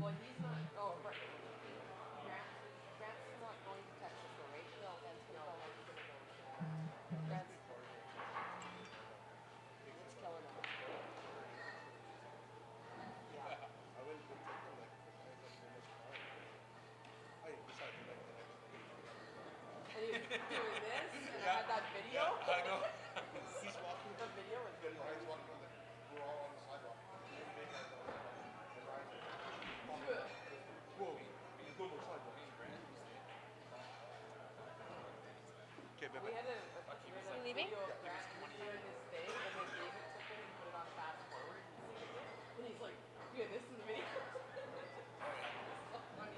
Well, he's not. Oh, right. Grant's not going to Texas, though, right? No, that's no. He's gonna go. Grant's killing him. Yeah. And he was doing this, and I had that video. I know. The video was good. We had a Leaving? video of Grant doing his thing, and then David took it and put it on fast forward and saved it. And he's like, "Yeah, this is the video." So funny.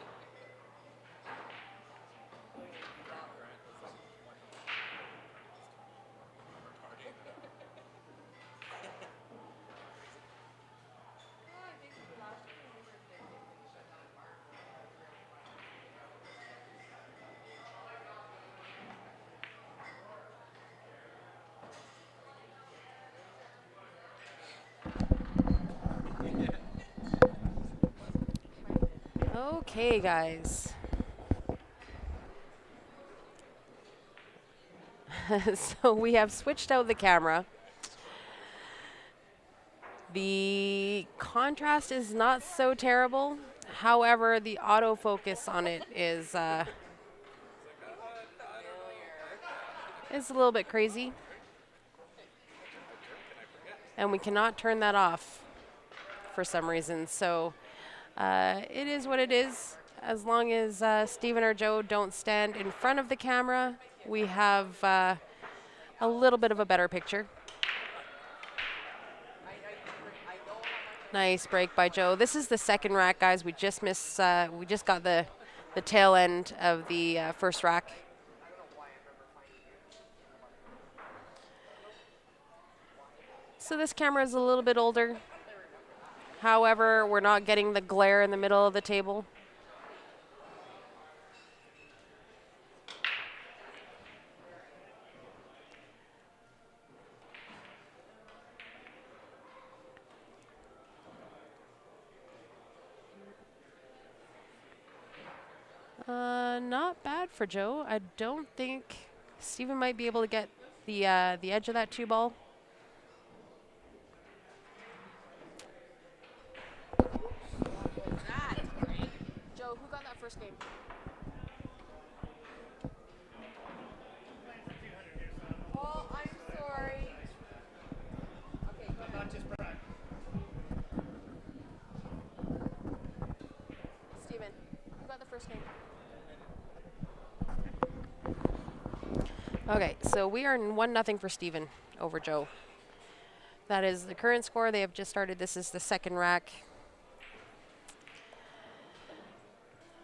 Yeah, I think last year we were thinking when he shut down Mark, we were really fun. Okay, guys. So we have switched out the camera. The contrast is not so terrible. However, the autofocus on it is a little bit crazy. And we cannot turn that off for some reason. So it is what it is. As long as Steven or Joe don't stand in front of the camera, we have a little bit of a better picture. I know how much Nice break by Joe. This is the second rack, guys. We just missed. We just got the tail end of the first rack. I don't know why I remember finding it. So this camera is a little bit older. However, we're not getting the glare in the middle of the table. Not bad for Joe. I don't think Steven might be able to get the edge of that two ball. Joe, who got that first game? Oh, I'm sorry. Okay, Steven, who got the first game? Okay, so we are 1-0 for Steven over Joe. That is the current score. They have just started. This is the second rack.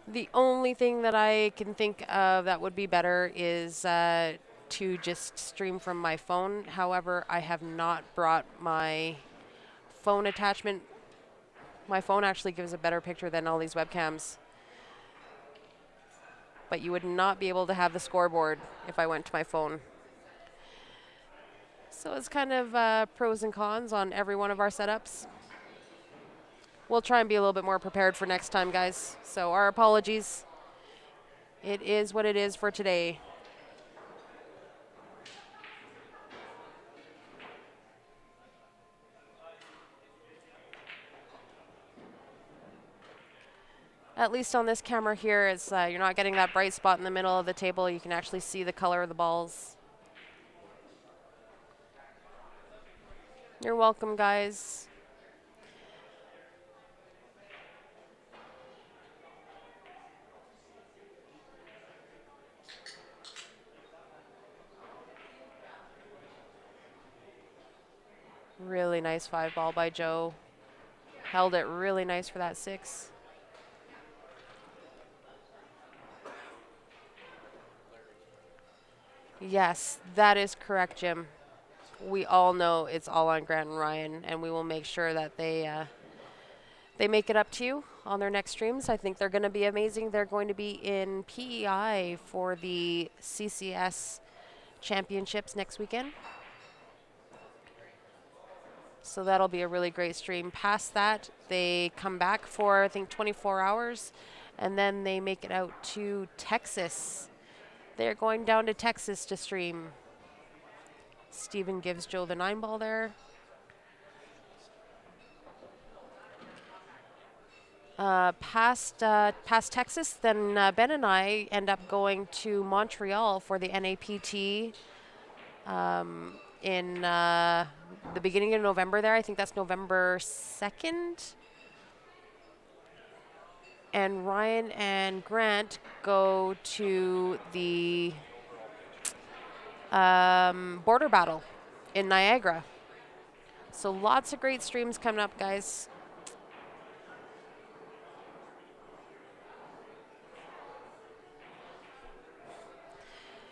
The only thing that I can think of that would be better is to just stream from my phone. However, I have not brought my phone attachment. My phone actually gives a better picture than all these webcams. But you would not be able to have the scoreboard if I went to my phone. So it's kind of pros and cons on every one of our setups. We'll try and be a little bit more prepared for next time, guys. So our apologies. It is what it is for today. At least on this camera here, it's, you're not getting that bright spot in the middle of the table. You can actually see the color of the balls. You're welcome, guys. Really nice 5-ball by Joe. Held it really nice for that 6. Yes, that is correct, Jim. We all know it's all on Grant and Ryan, and we will make sure that they make it up to you on their next streams. I think they're going to be amazing. They're going to be in PEI for the CCS championships next weekend. So that'll be a really great stream. Past that, they come back for, I think, 24 hours, and then they make it out to Texas. They're going down to Texas to stream. Steven gives Joe the 9-ball there. Past Texas, then Ben and I end up going to Montreal for the NAPT in the beginning of November there. I think that's November 2nd. And Ryan and Grant go to the border battle in Niagara. So lots of great streams coming up, guys.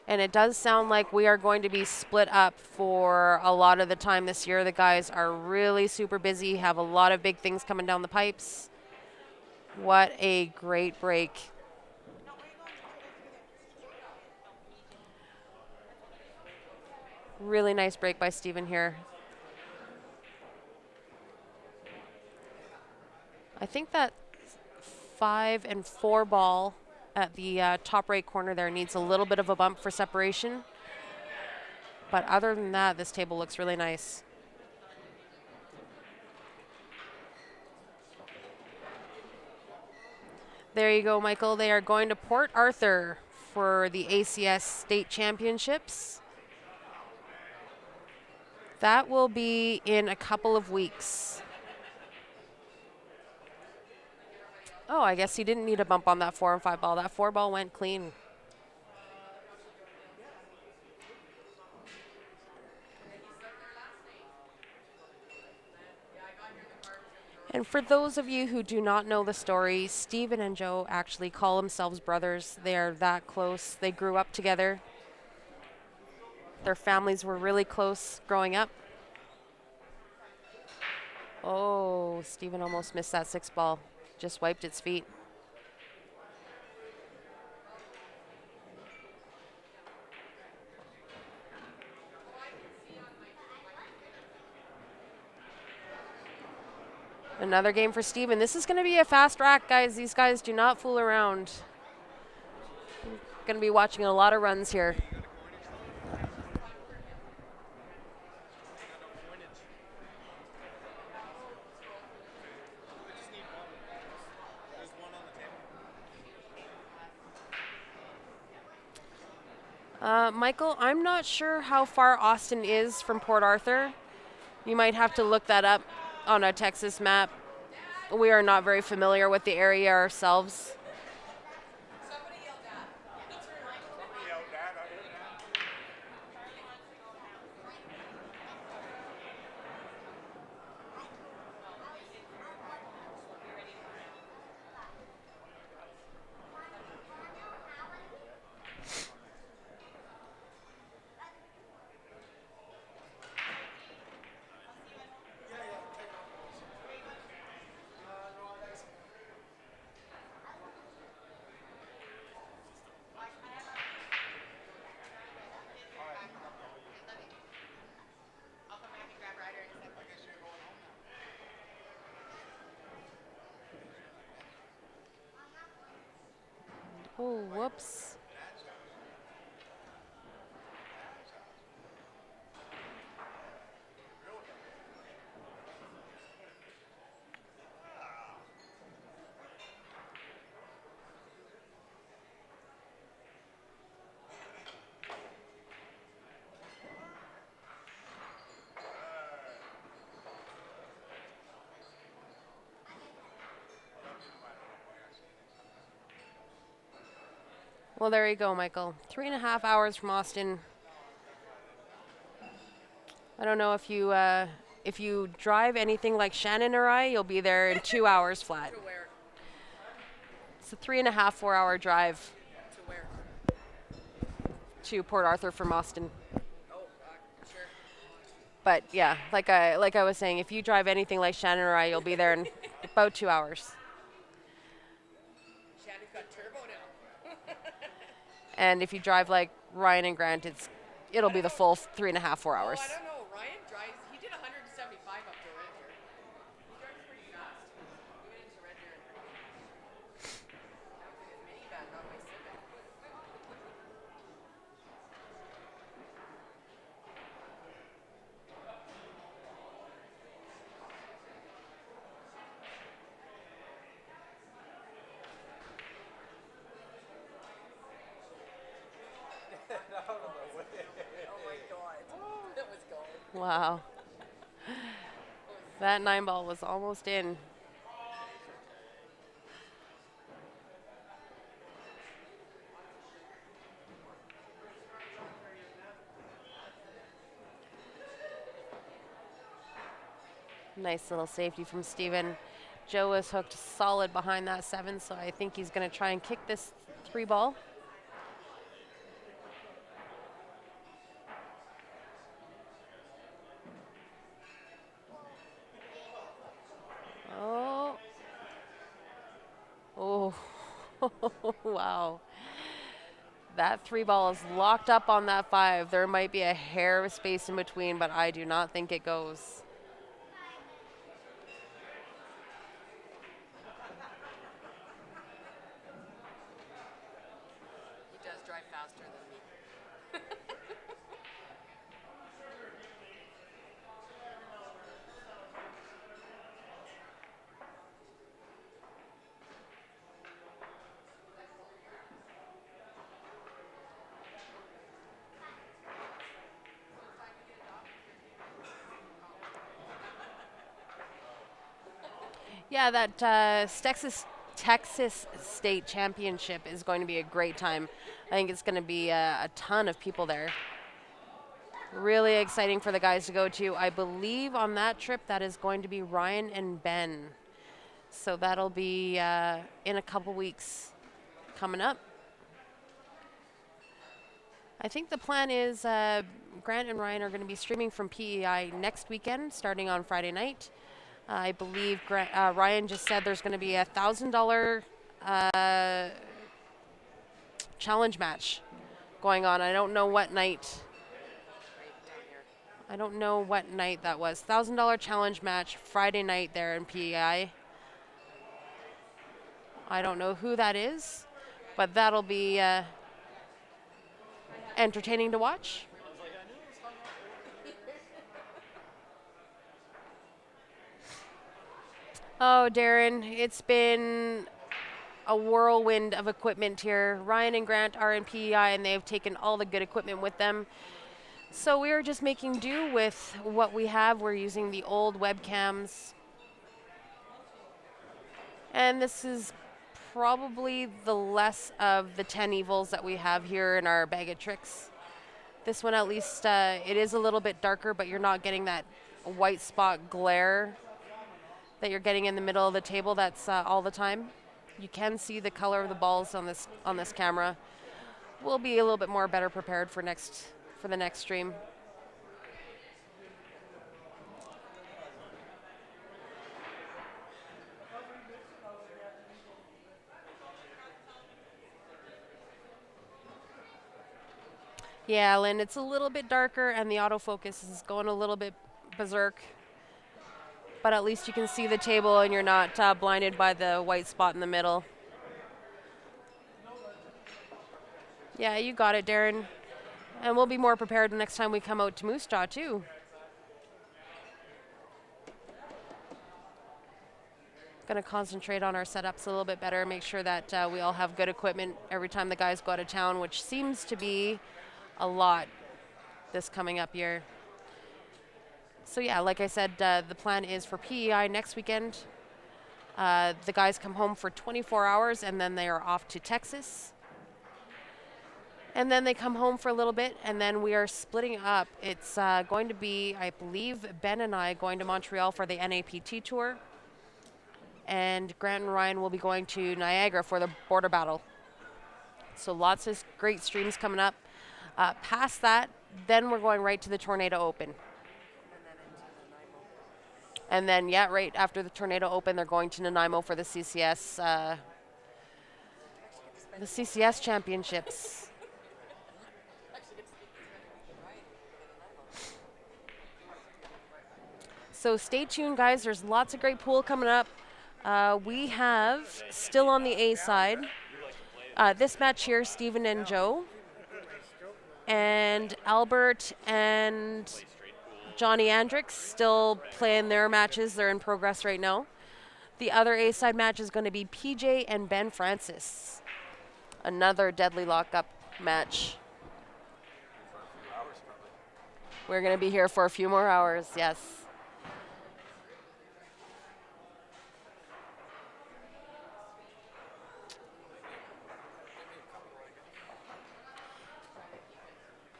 And it does sound like we are going to be split up for a lot of the time this year. The guys are really super busy, have a lot of big things coming down the pipes. What a great break. Really nice break by Steven here. I think that 5 and 4 ball at the top right corner there needs a little bit of a bump for separation. But other than that, this table looks really nice. There you go, Michael. They are going to Port Arthur for the ACS State Championships. That will be in a couple of weeks. Oh, I guess he didn't need a bump on that 4 and 5 ball. That 4 ball went clean. And for those of you who do not know the story, Steven and Joe actually call themselves brothers. They are that close. They grew up together. Their families were really close growing up. Oh, Steven almost missed that 6 ball. Just wiped its feet. Another game for Steven. This is going to be a fast rack, guys. These guys do not fool around. Going to be watching a lot of runs here. Michael, I'm not sure how far Austin is from Port Arthur. You might have to look that up on a Texas map. We are not very familiar with the area ourselves. Oh, whoops. Well, there you go, Michael. 3.5 hours from Austin. I don't know if you drive anything like Shannon or I, you'll be there in 2 hours flat. To where? It's a 3.5, 4-hour drive To where? to Port Arthur from Austin. Oh, sure. But yeah, like I was saying, if you drive anything like Shannon or I, you'll be there in about 2 hours. Shannon's got turbo now. And if you drive like Ryan and Grant, it'll be the full 3.5, 4 hours. Oh, I don't know. Ryan drives. He did 175 up to Wow. That 9-ball was almost in. Nice little safety from Steven. Joe is hooked solid behind that 7, so I think he's going to try and kick this 3-ball. Oh. Oh. Wow. That 3-ball is locked up on that 5. There might be a hair of space in between, but I do not think it goes. He does drive faster than me. Yeah, that Texas State Championship is going to be a great time. I think it's going to be a ton of people there. Really exciting for the guys to go to. I believe on that trip that is going to be Ryan and Ben. So that'll be in a couple weeks coming up. I think the plan is Grant and Ryan are going to be streaming from PEI next weekend, starting on Friday night. I believe Ryan just said there's going to be a $1,000 challenge match going on. I don't know what night. I don't know what night that was. $1,000 challenge match Friday night there in PEI. I don't know who that is, but that'll be entertaining to watch. Oh, Darren, it's been a whirlwind of equipment here. Ryan and Grant are in PEI, and they've taken all the good equipment with them. So we are just making do with what we have. We're using the old webcams. And this is probably the less of the 10 evils that we have here in our bag of tricks. This one, at least, it is a little bit darker, but you're not getting that white spot glare that you're getting in the middle of the table. That's all the time. You can see the color of the balls on this camera. We'll be a little bit more better prepared for the next stream. Yeah, Lynn, it's a little bit darker and the autofocus is going a little bit berserk. But at least you can see the table and you're not blinded by the white spot in the middle. Yeah, you got it, Darren. And we'll be more prepared the next time we come out to Moose Jaw, too. Going to concentrate on our setups a little bit better, make sure that we all have good equipment every time the guys go out of town, which seems to be a lot this coming up year. So yeah, like I said, the plan is for PEI next weekend. The guys come home for 24 hours and then they are off to Texas. And then they come home for a little bit and then we are splitting up. It's going to be, I believe, Ben and I going to Montreal for the NAPT tour. And Grant and Ryan will be going to Niagara for the border battle. So lots of great streams coming up. Past that, then we're going right to the Tornado Open. And then, yeah, right after the Tornado Open, they're going to Nanaimo for the CCS championships. So stay tuned, guys. There's lots of great pool coming up. We have, still on the A side, this match here, Steven and Joe. And Albert and Johnny Andrix still playing their matches. They're in progress right now. The other A-side match is going to be PJ and Ben Francis. Another deadly lockup match. We're going to be here for a few more hours, yes.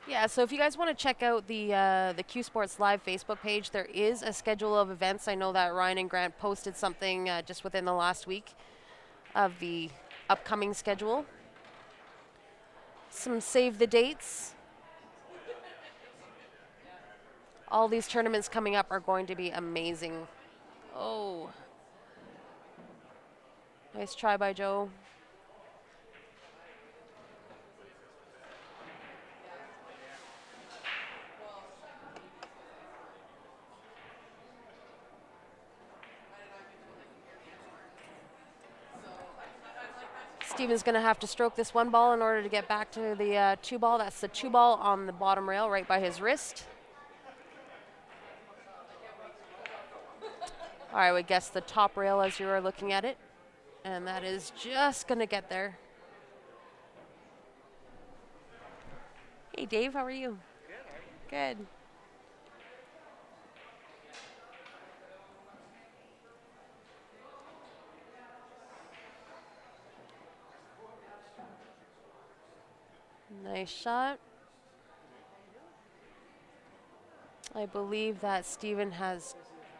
Yeah, so if you guys want to check out the Q Sports Live Facebook page, there is a schedule of events. I know that Ryan and Grant posted something just within the last week of the upcoming schedule. Some save the dates. All these tournaments coming up are going to be amazing. Oh, nice try by Joe. Steven's going to have to stroke this one ball in order to get back to the two ball. That's the two ball on the bottom rail right by his wrist. I would guess the top rail as you are looking at it. And that is just going to get there. Hey, Dave, how are you? Good. Nice shot. I believe that Steven has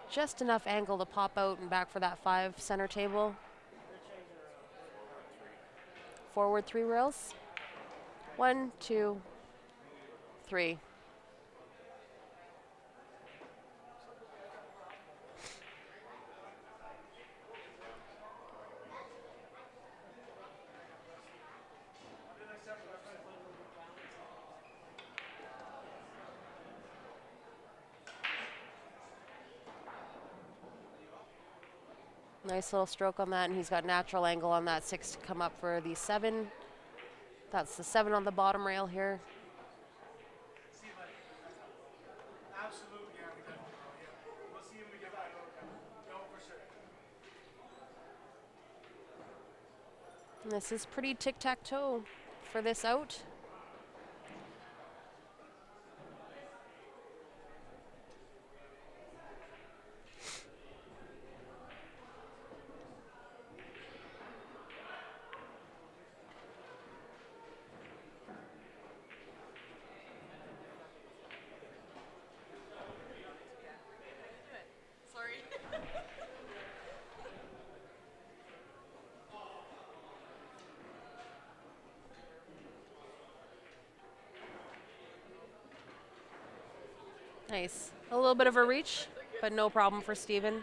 just enough angle to pop out and back for that 5 center table. Forward 3 rails. 1, 2, 3. Nice little stroke on that, and he's got natural angle on that 6 to come up for the 7. That's the 7 on the bottom rail here. And this is pretty tic-tac-toe for this out. Sorry. Nice. A little bit of a reach, but no problem for Steven.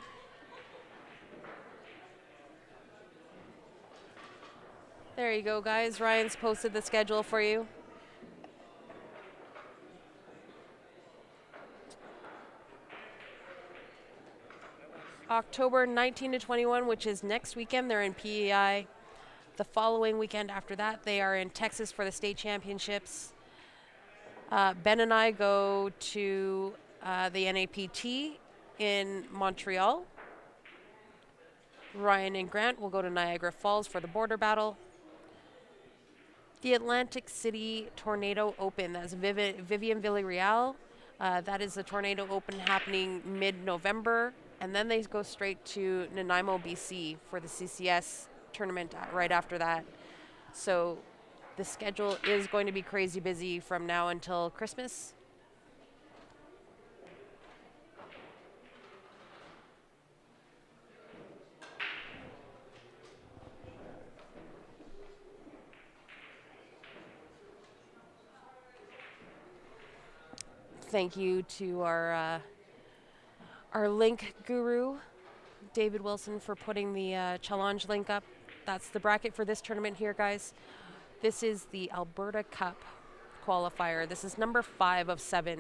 There you go, guys. Ryan's posted the schedule for you. October 19 to 21, which is next weekend, they're in PEI. The following weekend after that, they are in Texas for the state championships. Ben and I go to the NAPT in Montreal. Ryan and Grant will go to Niagara Falls for the border battle. The Atlantic City Tornado Open, that's Vivian Villarreal. That is the Tornado Open happening mid-November. And then they go straight to Nanaimo, BC for the CCS tournament right after that. So the schedule is going to be crazy busy from now until Christmas. Thank you to our link guru, David Wilson, for putting the challenge link up. That's the bracket for this tournament here, guys. This is the Alberta Cup qualifier. This is number 5 of 7.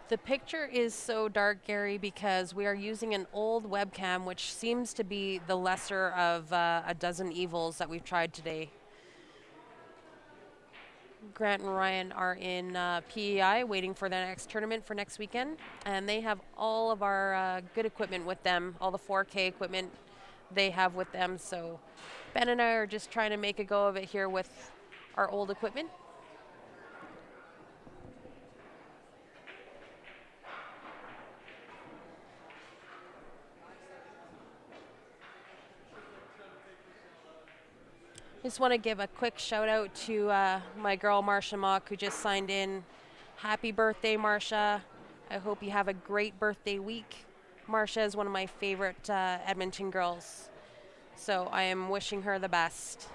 The picture is so dark, Gary, because we are using an old webcam, which seems to be the lesser of a dozen evils that we've tried today. Grant and Ryan are in PEI waiting for their next tournament for next weekend. And they have all of our good equipment with them, all the 4K equipment they have with them. So Ben and I are just trying to make a go of it here with our old equipment. Just want to give a quick shout out to my girl Marsha Mock, who just signed in. Happy birthday, Marsha. I hope you have a great birthday week. Marsha is one of my favorite Edmonton girls, so I am wishing her the best.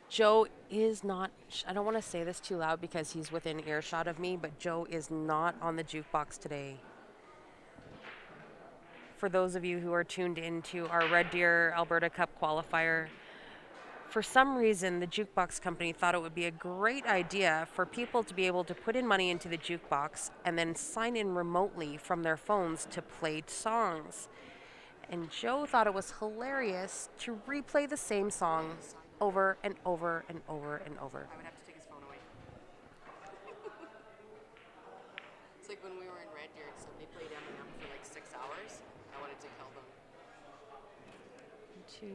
Joe is not, I don't want to say this too loud because he's within earshot of me, but Joe is not on the jukebox today. For those of you who are tuned into our Red Deer Alberta Cup qualifier, for some reason the jukebox company thought it would be a great idea for people to be able to put in money into the jukebox and then sign in remotely from their phones to play songs. And Joe thought it was hilarious to replay the same song over and over and over and over. I would have to take his phone away. It's like when we were in Red Deer and somebody played Eminem for like 6 hours. I wanted to kill them. 2.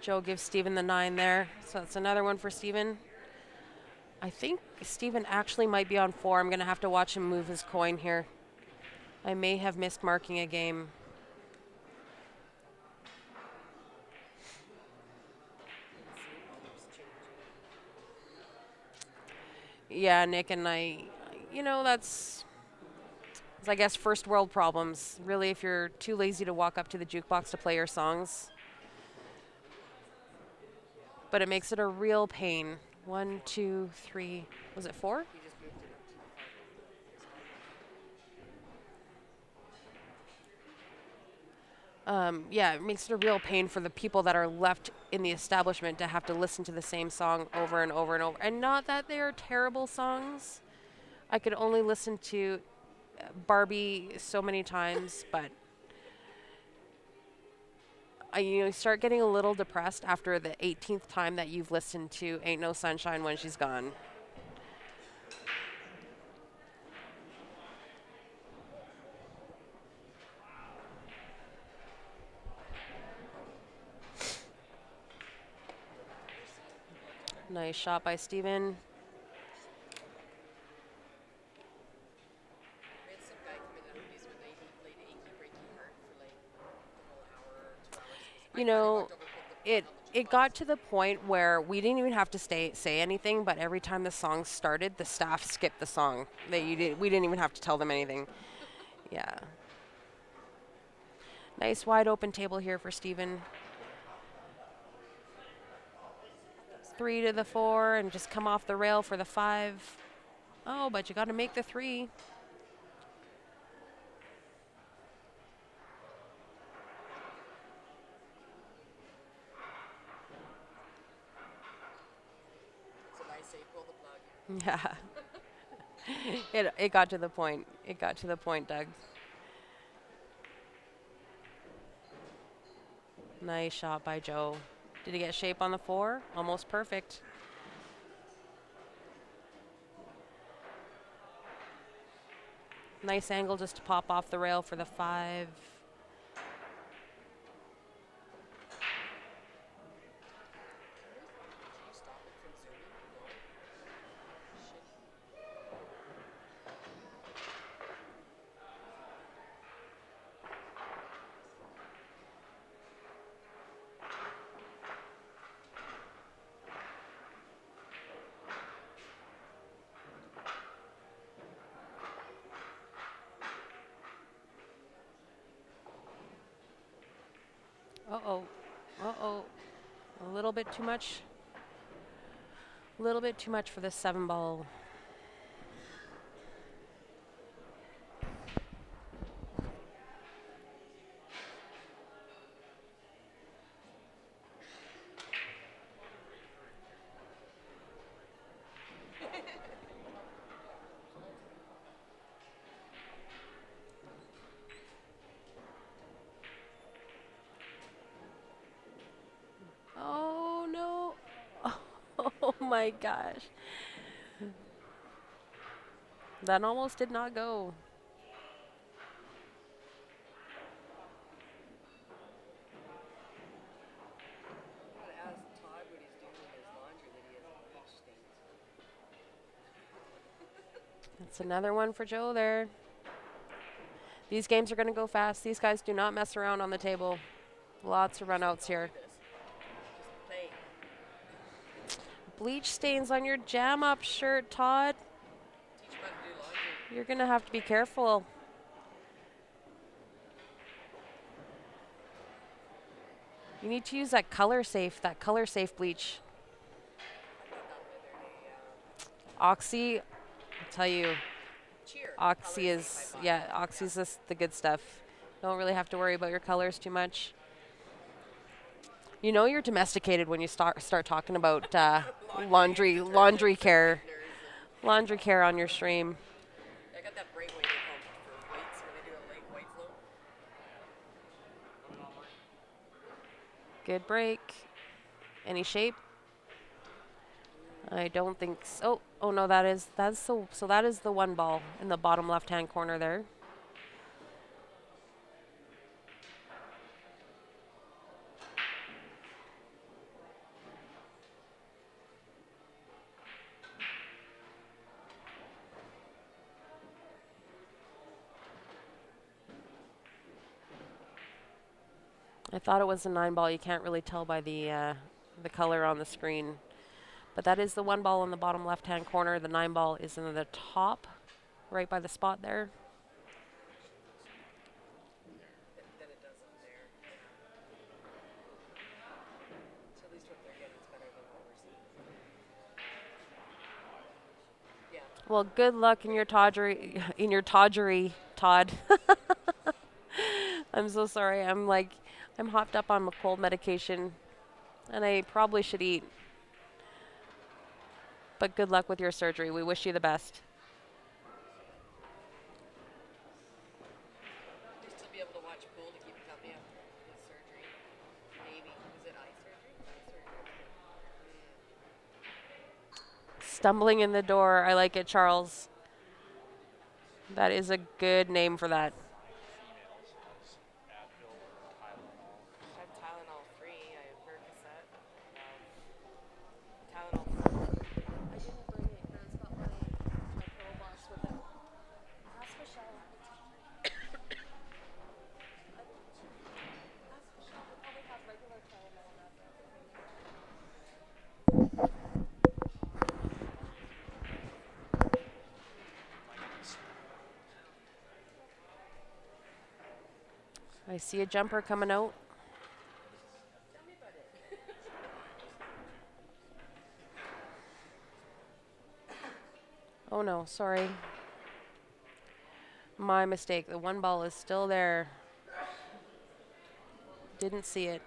Joe gives Steven the 9 there. So that's another one for Steven. I think Steven actually might be on 4. I'm going to have to watch him move his coin here. I may have missed marking a game. Yeah, Nick and I, that's, I guess, first world problems. Really, if you're too lazy to walk up to the jukebox to play your songs. But it makes it a real pain. 1, 2, 3. Was it 4? He just moved it up to the part. Yeah, it makes it a real pain for the people that are left in the establishment to have to listen to the same song over and over and over. And not that they are terrible songs. I could only listen to Barbie so many times, but you start getting a little depressed after the 18th time that you've listened to Ain't No Sunshine When She's Gone. Nice shot by Steven. We had some guy come in on these when he played Achy Breaky Heart for like the whole hour, 2 hours. You know, it got to the point where we didn't even have to say anything, but every time the song started, the staff skipped the song. We didn't even have to tell them anything. Yeah. Nice wide open table here for Steven. 3 to the 4 and just come off the rail for the 5. Oh, but you got to make the 3. So I say pull the plug. Yeah. It got to the point. It got to the point, Doug. Nice shot by Joe. Did he get shape on the 4? Almost perfect. Nice angle just to pop off the rail for the 5. Uh-oh. Uh-oh. A little bit too much. A little bit too much for this 7 ball. Oh, no. Oh, my gosh. That almost did not go. I gotta ask Todd what he's doing in his laundry that he has bleach stains. That's another one for Joe there. These games are going to go fast. These guys do not mess around on the table. Lots of runouts here. Just play. Bleach stains on your jam up shirt, Todd. Teach him how to do laundry. You're going to have to be careful. You need to use that color safe bleach. I got that the other day. Oxy, I'll tell you, Cheer. Oxy is, yeah, Oxy's the good stuff. Don't really have to worry about your colors too much. You know you're domesticated when you start talking about laundry care on your stream. I got that bright weight at home for weights when I do a leg weights load. Good break. Any shape? I don't think so. Oh no, that's so that is the 1 ball in the bottom left-hand corner there. I thought it was a 9 ball. You can't really tell by the color on the screen. But that is the 1 ball in the bottom left-hand corner. The 9 ball is in the top, right by the spot there. Then it does up there. So at least what they're getting is better than what we're seeing. Yeah. Well, good luck in your todgery, Todd. I'm so sorry. I'm hopped up on cold medication, and I probably should eat. But good luck with your surgery. We wish you the best. At least he'll be able to watch pool to keep company after his surgery. Maybe. Is it eye surgery? Stumbling in the door. I like it, Charles. That is a good name for that. I have Tylenol 3. I have Percocet. Tylenol 4. I didn't bring it. Grant's got my Pro Box with him. Ask Michelle. Ask Michelle. They probably have regular Tylenol in that I see a jumper coming out. Tell me about it. Oh no, sorry. My mistake. The 1 ball is still there. Didn't see it.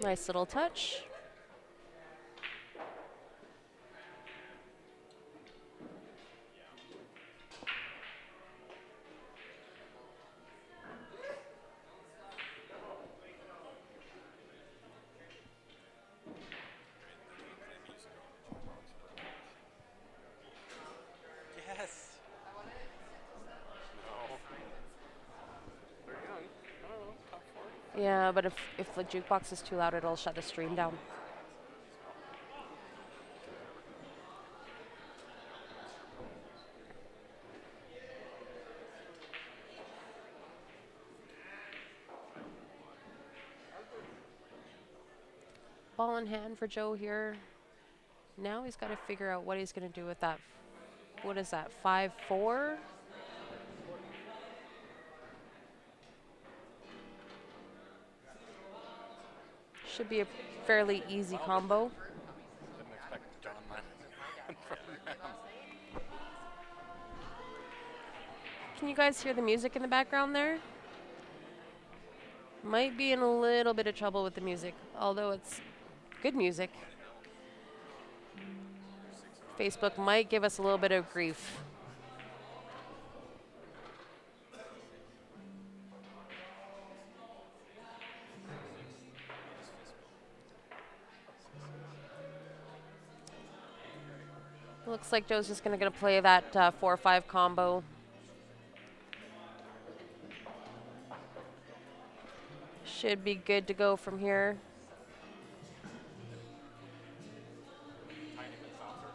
Nice little touch. Yes. No. They're young. I don't know. Top 40. Yeah, but if the jukebox is too loud, it'll shut the stream down. Ball in hand for Joe here. Now he's got to figure out what he's going to do with that what is that, 5-4? Should be a fairly easy combo. Didn't expect John Lennon from them. Can you guys hear the music in the background there? Might be in a little bit of trouble with the music, although it's good music. Facebook might give us a little bit of grief. Looks like Joe's just gonna play that 4-5 combo. Should be good to go from here.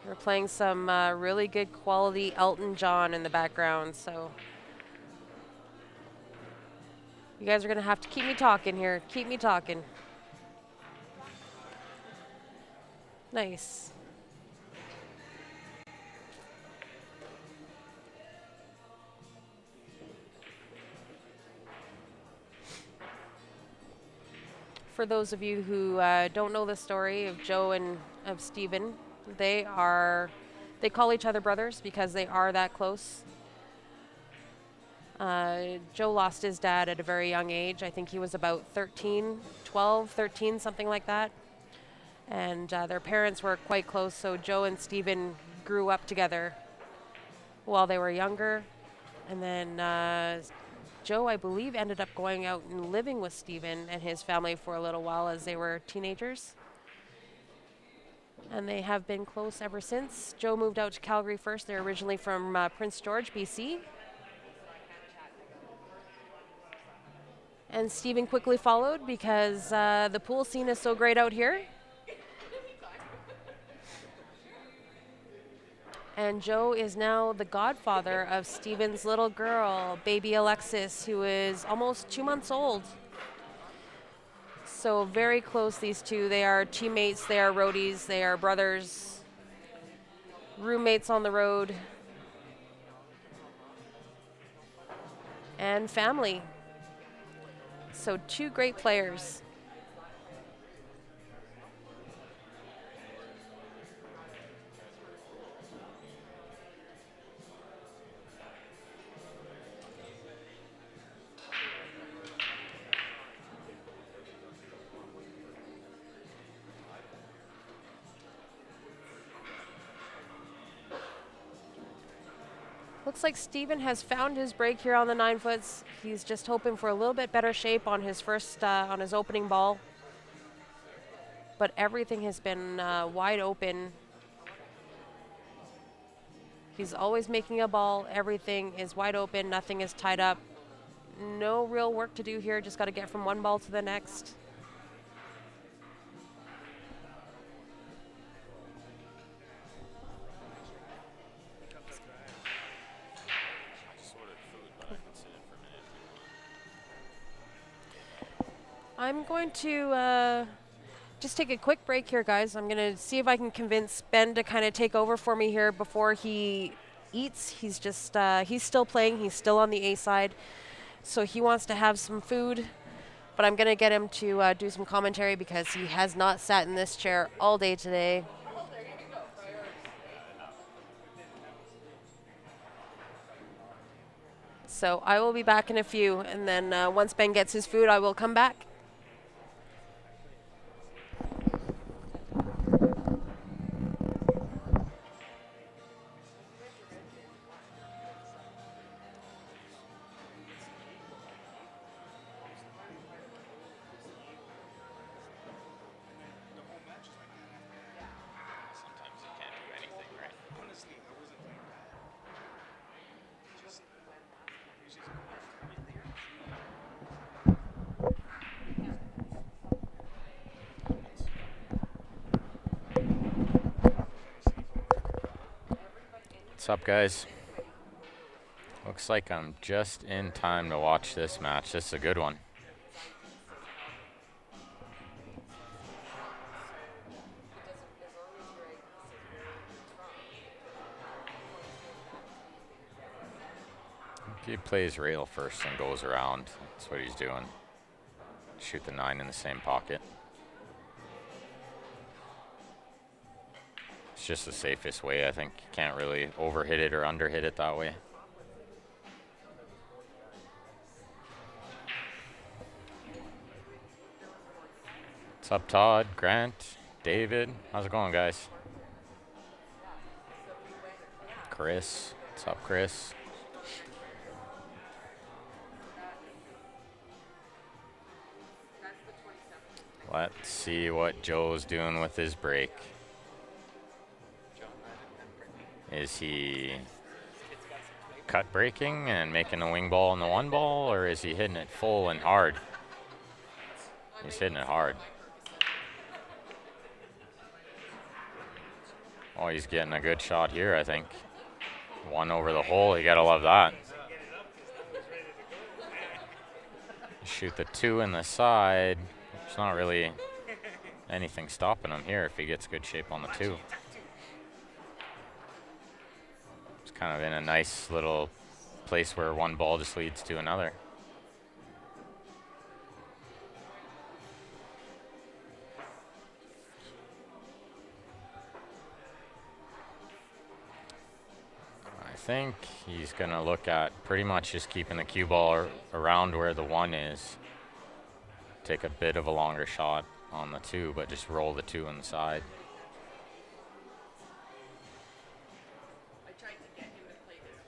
We're playing some really good quality Elton John in the background, so you guys are gonna have to keep me talking here. Keep me talking. Nice. For those of you who don't know the story of Joe and of Steven, they call each other brothers because they are that close. Joe lost his dad at a very young age. I think he was about 12, 13, something like that. And their parents were quite close, so Joe and Steven grew up together while they were younger. And then Joe, I believe, ended up going out and living with Steven and his family for a little while as they were teenagers. And they have been close ever since. Joe moved out to Calgary first. They're originally from Prince George, BC. And Steven quickly followed because the pool scene is so great out here. And Joe is now the godfather of Steven's little girl, baby Alexis, who is almost 2 months old. So very close, these two. They are teammates, they are roadies, they are brothers, roommates on the road, and family. So two great players. Looks like Steven has found his break here on the 9 foots. He's just hoping for a little bit better shape on his on his opening ball. But everything has been wide open. He's always making a ball. Everything is wide open. Nothing is tied up. No real work to do here. Just got to get from one ball to the next. I'm going to just take a quick break here, guys. I'm going to see if I can convince Ben to kind of take over for me here before he eats. He's just, he's still playing. He's still on the A side. So he wants to have some food. But I'm going to get him to do some commentary because he has not sat in this chair all day today. So I will be back in a few. And then once Ben gets his food, I will come back. What's up, guys? Looks like I'm just in time to watch this match. This is a good one. he plays rail first and goes around. That's what he's doing. Shoot the 9 in the same pocket. It's just the safest way. I think you can't really overhit it or underhit it that way. What's up, Todd, Grant, David? How's it going, guys? Chris. What's up, Chris? Let's see what Joe's doing with his break. Is he cut breaking and making a wing ball in the 1 ball, or is he hitting it full and hard? He's hitting it hard. Oh, he's getting a good shot here, I think. 1 over the hole, you gotta love that. Shoot the 2 in the side. There's not really anything stopping him here if he gets good shape on the 2. It's kind of in a nice little place where 1 ball just leads to another. I think he's going to look at pretty much just keeping the cue ball around where the 1 is. Take a bit of a longer shot on the 2, but just roll the 2 inside. I tried to get him to play this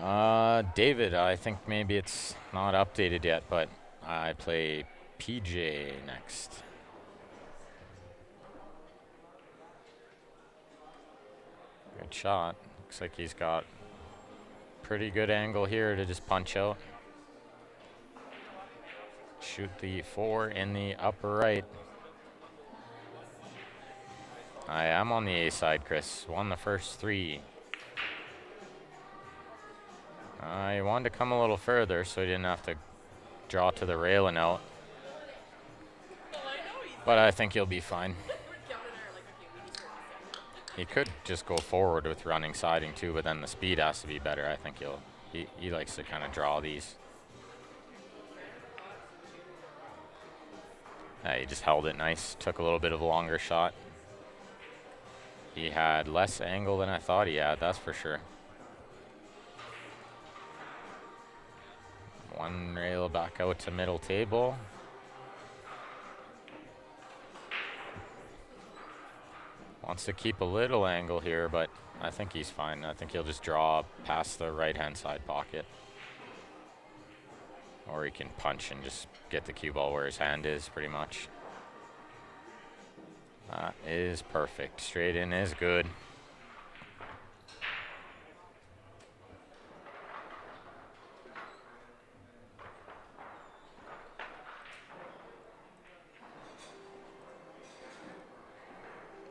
like David, I think maybe it's not updated yet, but I play PJ next. Good shot. Looks like he's got pretty good angle here to just punch out. Shoot the 4 in the upper right. I am on the A side, Chris. Won the first 3. I wanted to come a little further so he didn't have to draw to the rail and out. But I think he'll be fine. He could just go forward with running siding too, but then the speed has to be better. I think he likes to kind of draw these. He just held it nice. Took a little bit of a longer shot. He had less angle than I thought he had, that's for sure. 1 rail back out to middle table. Wants to keep a little angle here, but I think he's fine. I think he'll just draw past the right-hand side pocket. Or he can punch and just get the cue ball where his hand is, pretty much. That is perfect. Straight in is good.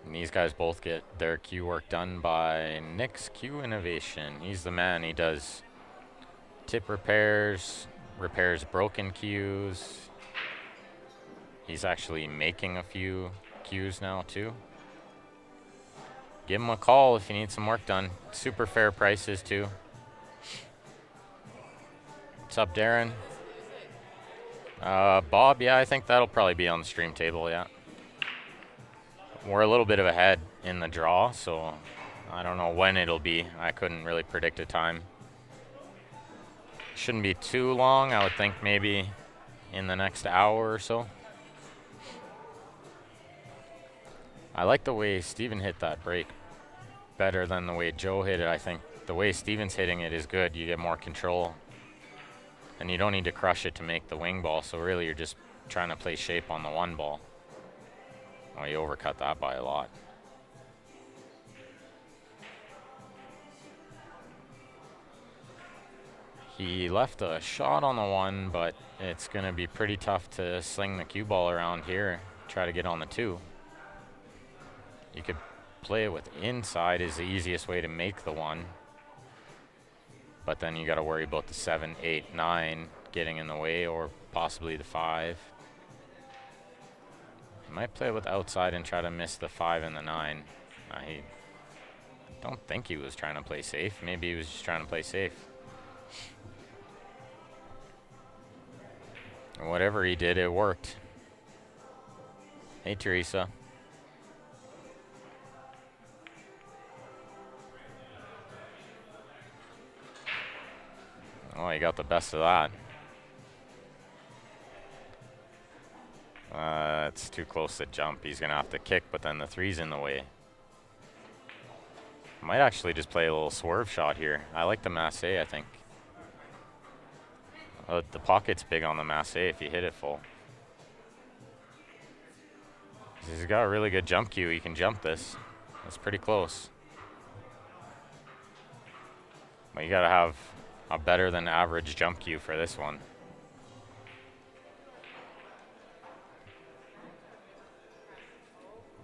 And these guys both get their cue work done by Nick's Cue Innovation. He's the man. He does tip repairs, repairs broken cues. He's actually making a few cues now too. Give him a call if you need some work done. Super fair prices too. What's up, Darren? Bob, yeah, I think that'll probably be on the stream table, yeah. We're a little bit of ahead in the draw, so I don't know when it'll be. I couldn't really predict a time. Shouldn't be too long. I would think maybe in the next hour or so. I like the way Steven hit that break better than the way Joe hit it. I think the way Steven's hitting it is good. You get more control. And you don't need to crush it to make the wing ball. So really you're just trying to play shape on the 1 ball. Well, you overcut that by a lot. He left a shot on the 1, but it's going to be pretty tough to sling the cue ball around here. Try to get on the 2. You could play it with inside is the easiest way to make the 1. But then you got to worry about the 7, 8, 9 getting in the way, or possibly the 5. Might play with outside and try to miss the 5 and the 9. Don't think he was trying to play safe. Maybe he was just trying to play safe. Whatever he did, it worked. Hey, Teresa. Oh, he got the best of that. It's too close to jump. He's going to have to kick, but then the three's in the way. Might actually just play a little swerve shot here. I like the masse, I think. The pocket's big on the masse if you hit it full. He's got a really good jump cue. He can jump this. That's pretty close. But you got to have a better than average jump cue for this one.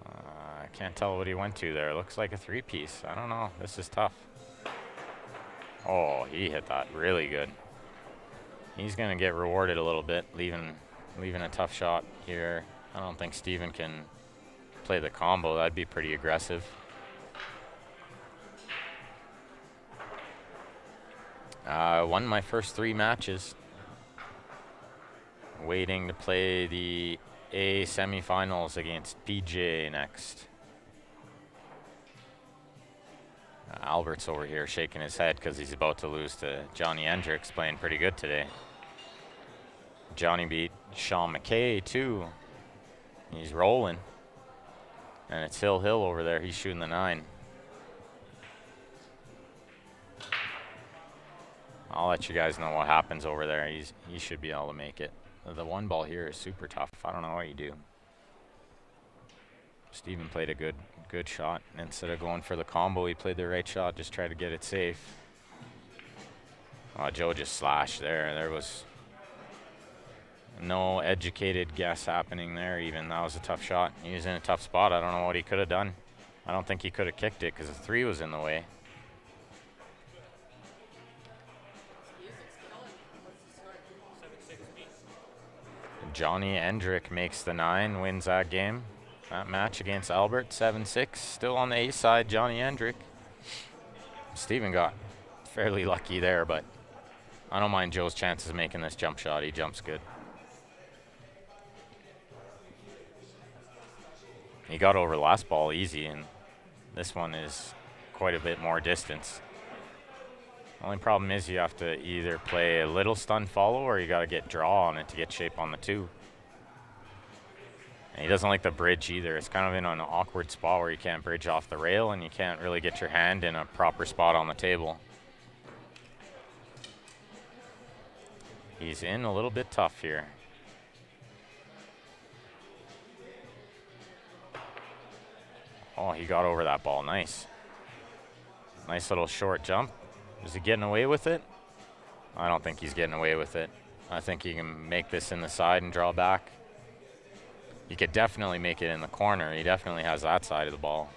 I can't tell what he went to there. Looks like a three-piece. I don't know. This is tough. Oh, he hit that really good. He's going to get rewarded a little bit, leaving a tough shot here. I don't think Steven can play the combo. That'd be pretty aggressive. Won my first 3 matches. Waiting to play the A semifinals against PJ next. Albert's over here shaking his head because he's about to lose to Johnny Hendricks, playing pretty good today. Johnny beat Sean McKay too. He's rolling. And it's Hill over there. He's shooting the 9. I'll let you guys know what happens over there. He should be able to make it. The 1 ball here is super tough. I don't know what you do. Steven played a good shot. Instead of going for the combo, he played the right shot. Just tried to get it safe. Oh, Joe just slashed there. There was no educated guess happening there even. That was a tough shot. He was in a tough spot. I don't know what he could have done. I don't think he could have kicked it because the 3 was in the way. Johnny Hendrick makes the 9, wins that game. That match against Albert, 7-6. Still on the A side, Johnny Hendrick. Steven got fairly lucky there, but I don't mind Joe's chances of making this jump shot. He jumps good. He got over last ball easy, and this one is quite a bit more distance. Only problem is you have to either play a little stun follow or you got to get draw on it to get shape on the 2. And he doesn't like the bridge either. It's kind of in an awkward spot where you can't bridge off the rail and you can't really get your hand in a proper spot on the table. He's in a little bit tough here. Oh, he got over that ball. Nice. Nice little short jump. Is he getting away with it? I don't think he's getting away with it. I think he can make this in the side and draw back. He could definitely make it in the corner. He definitely has that side of the ball.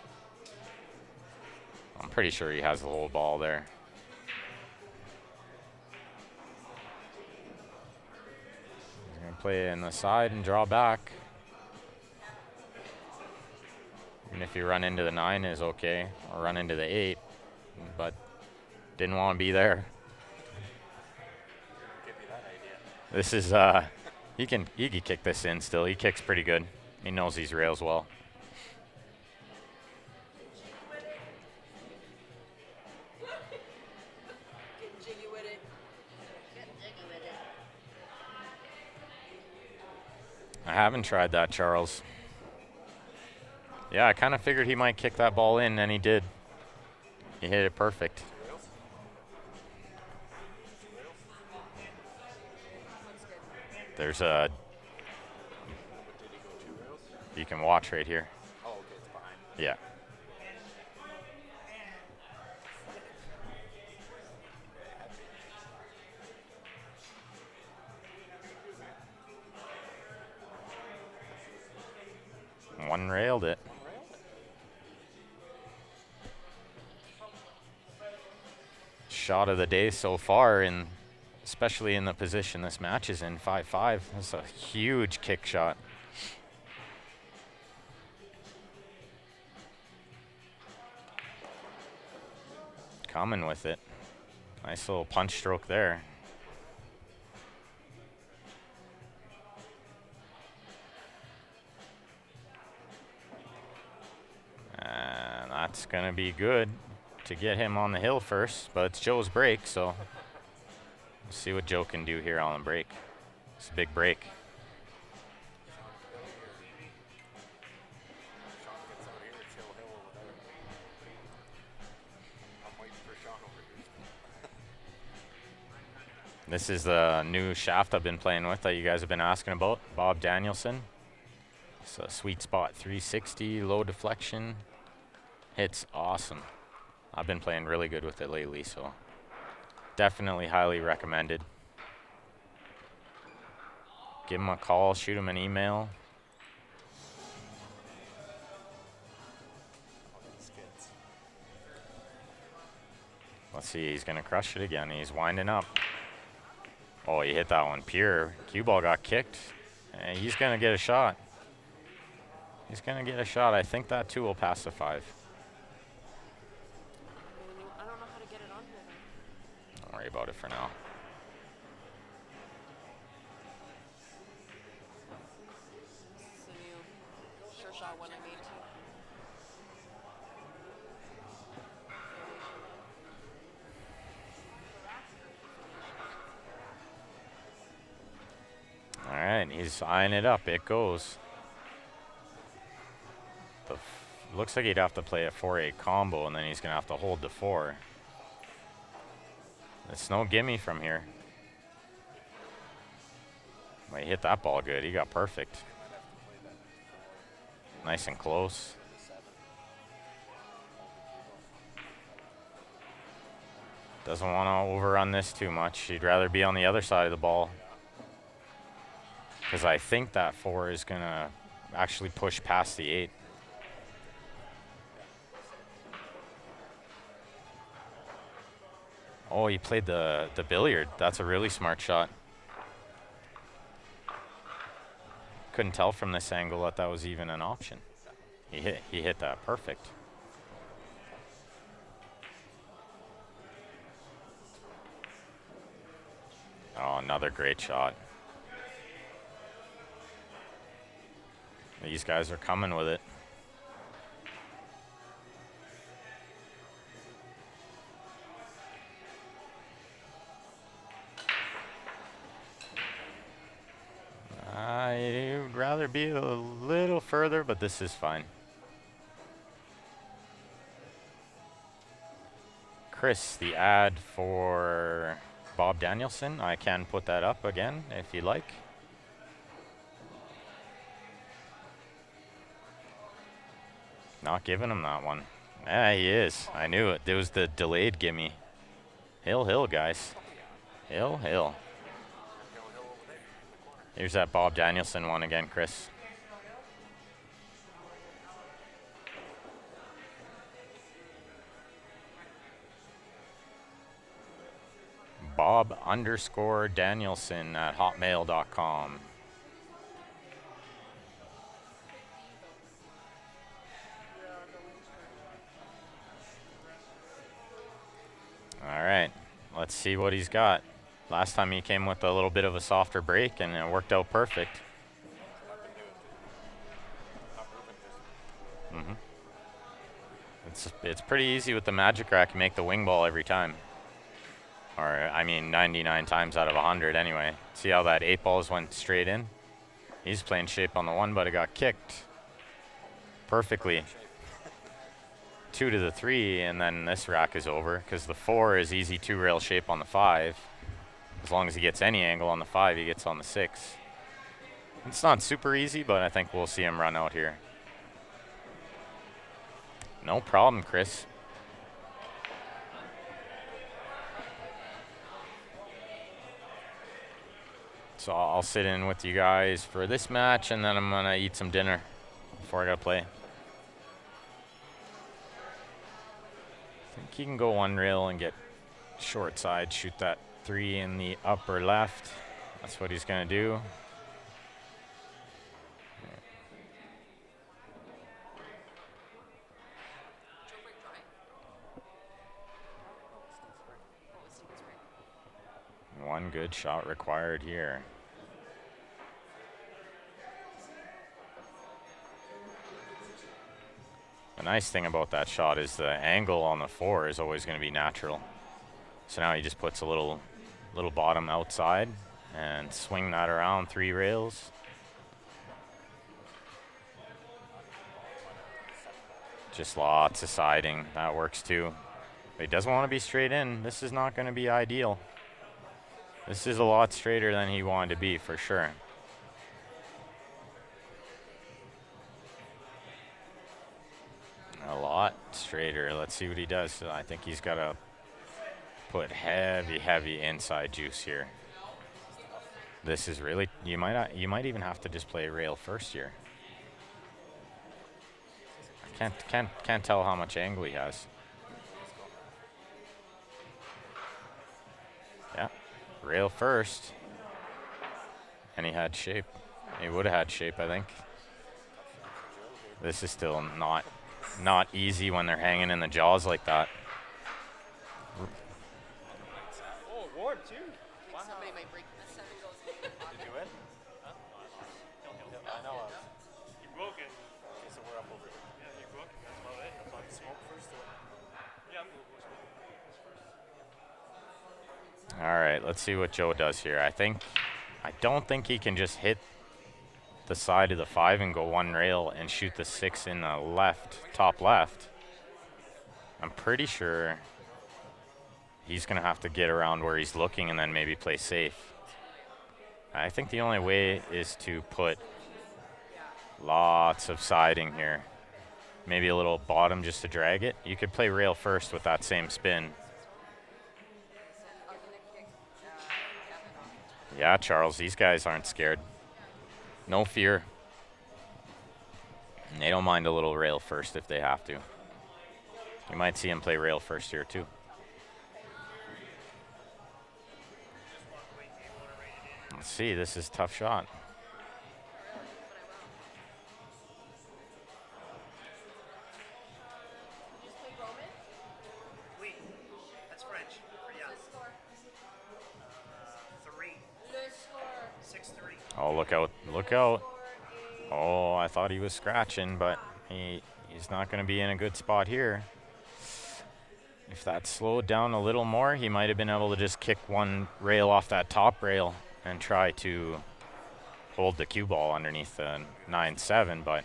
I'm pretty sure he has the whole ball there. He's going to play it in the side and draw back. Even if you run into the 9 is okay, or run into the 8, but didn't want to be there. Give me that idea. This is he can kick this in still. He kicks pretty good. He knows these rails well. Getting jiggy with it. I haven't tried that, Charles. Yeah, I kind of figured he might kick that ball in, and he did. He hit it perfect. There's a... You can watch right here. Oh, okay, it's behind. Yeah. One railed it. Shot of the day so far, in especially in the position this match is in, 5-5. That's a huge kick shot. Coming with it. Nice little punch stroke there. And that's going to be good to get him on the hill first, but it's Joe's break, so we'll see what Joe can do here on the break. It's a big break. This is the new shaft I've been playing with that you guys have been asking about, Bob Danielson. It's a sweet spot 360, low deflection. It's awesome. I've been playing really good with it lately, so definitely highly recommended. Give him a call, shoot him an email. Let's see, he's gonna crush it again. He's winding up. Oh, he hit that one pure. Cue ball got kicked. And he's gonna get a shot. He's gonna get a shot. I think that too will pass the 5. I don't know how to get it on here then. Don't worry about it for now. This is a new sure shot one I made too. All right, he's eyeing it up. It goes. Looks like he'd have to play a 4-8 combo, and then he's going to have to hold the 4. It's no gimme from here. Well, he hit that ball good. He got perfect. Nice and close. Doesn't want to overrun this too much. He'd rather be on the other side of the ball. Because I think that 4 is going to actually push past the 8. Oh, he played the billiard. That's a really smart shot. Couldn't tell from this angle that that was even an option. He hit that perfect. Oh, another great shot. These guys are coming with it. I would rather be a little further, but this is fine. Chris, the ad for Bob Danielson, I can put that up again if you like. Not giving him that one. Yeah, he is. I knew it. There was the delayed gimme. Hill, guys. Hill. Here's that Bob Danielson one again, Chris. Bob_Danielson at hotmail.com. All right, let's see what he's got. Last time he came with a little bit of a softer break, and it worked out perfect. It's pretty easy with the magic rack. You make the wing ball every time. Or, I mean, 99 times out of 100 anyway. See how that 8 balls went straight in? He's playing shape on the 1, but it got kicked perfectly. 2 to the 3, and then this rack is over, because the 4 is easy 2-rail shape on the 5. As long as he gets any angle on the 5, he gets on the 6. It's not super easy, but I think we'll see him run out here. No problem, Chris. So I'll sit in with you guys for this match, and then I'm going to eat some dinner before I got to play. I think he can go 1 rail and get short side, shoot that 3 in the upper left. That's what he's going to do. One good shot required here. The nice thing about that shot is the angle on the 4 is always going to be natural. So now he just puts a little bottom outside and swing that around 3 rails. Just lots of siding. That works too. But he doesn't want to be straight in. This is not going to be ideal. This is a lot straighter than he wanted to be for sure. A lot straighter. Let's see what he does. I think he's got to put heavy inside juice here. This is really, you might even have to just play rail first here. I can't tell how much angle he has. Yeah, rail first. And he had shape. He would have had shape, I think. This is still not easy when they're hanging in the jaws like that. Oh, warm too. I think somebody might break the 7 goes in the pocket. Did you win? Huh? I know. You broke it. Okay, so we're up over it. Yeah, you broke it. That's about it. That's on smoke first. Yeah, I'm going to go smoke. All right, let's see what Joe does here. I don't think he can just hit the side of the 5 and go 1 rail and shoot the 6 in the left, top left. I'm pretty sure he's going to have to get around where he's looking and then maybe play safe. I think the only way is to put lots of siding here. Maybe a little bottom just to drag it. You could play rail first with that same spin. Yeah, Charles, these guys aren't scared. No fear. And they don't mind a little rail first if they have to. You might see him play rail first here too. Let's see, this is a tough shot. Oui, that's French. Yeah. 3. 6-3. Oh, look out, look out. Oh, I thought he was scratching, but he's not going to be in a good spot here. If that slowed down a little more, he might have been able to just kick 1 rail off that top rail and try to hold the cue ball underneath the 9-7, but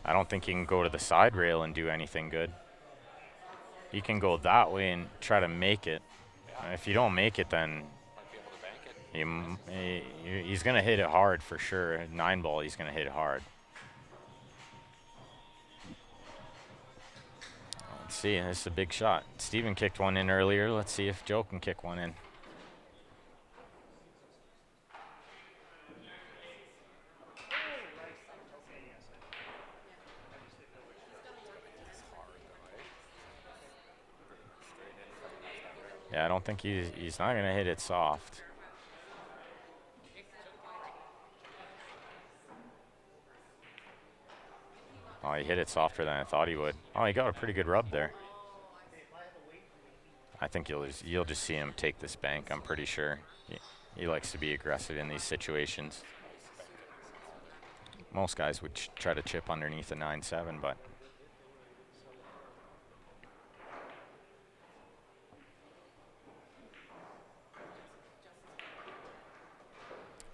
I don't think he can go to the side rail and do anything good. He can go that way and try to make it. If you don't make it, then he's going to hit it hard for sure. 9 ball, he's going to hit it hard. Let's see, this is a big shot. Steven kicked 1 in earlier. Let's see if Joe can kick 1 in. Yeah, I don't think he's not going to hit it soft. Oh, he hit it softer than I thought he would. Oh, he got a pretty good rub there. I think you'll just see him take this bank, I'm pretty sure. He likes to be aggressive in these situations. Most guys would try to chip underneath a 9-7, but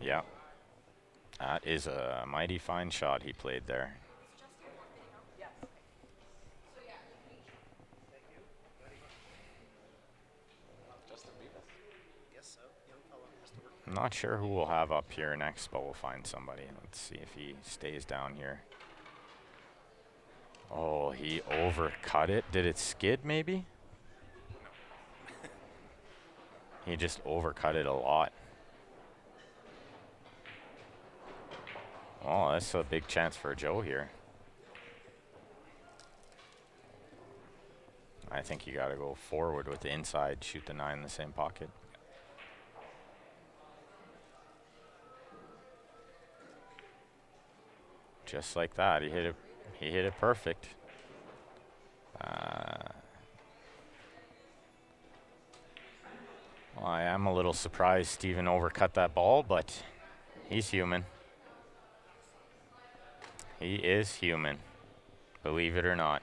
yeah, that is a mighty fine shot he played there. I'm not sure who we'll have up here next, but we'll find somebody. Let's see if he stays down here. Oh, he overcut it. Did it skid maybe? He just overcut it a lot. Oh, that's a big chance for Joe here. I think you got to go forward with the inside, shoot the 9 in the same pocket. Just like that, he hit it. He hit it perfect. Well, I am a little surprised Steven overcut that ball, but he's human. He is human, believe it or not.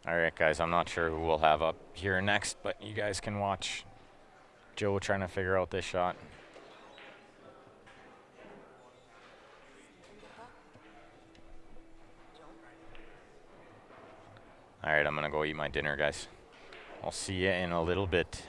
All right, guys, I'm not sure who we'll have up here next, but you guys can watch Joe trying to figure out this shot. All right, I'm going to go eat my dinner, guys. I'll see you in a little bit.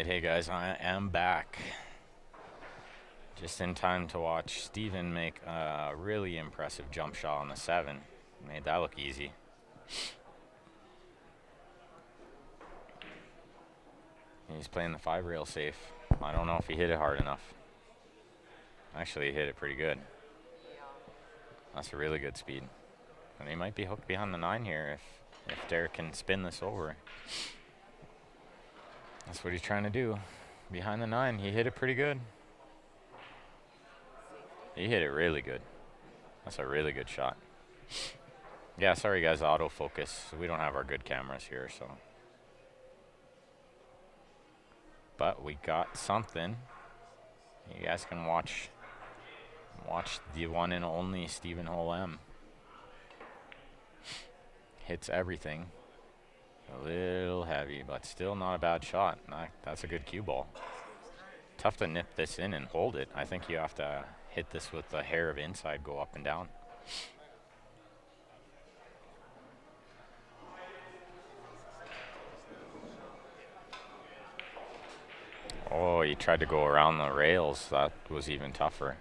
Alright, hey guys, I am back. Just in time to watch Steven make a really impressive jump shot on the 7. Made that look easy. He's playing the 5 rail safe. I don't know if he hit it hard enough. Actually, he hit it pretty good. That's a really good speed. And he might be hooked behind the 9 here if Derek can spin this over. That's what he's trying to do. Behind the 9, he hit it pretty good. He hit it really good. That's a really good shot. Yeah, sorry guys, autofocus. We don't have our good cameras here, so. But we got something. You guys can watch the one and only Steven Hole M. Hits everything. A little heavy, but still not a bad shot. That's a good cue ball. Tough to nip this in and hold it. I think you have to hit this with the hair of inside, go up and down. Oh, he tried to go around the rails. That was even tougher.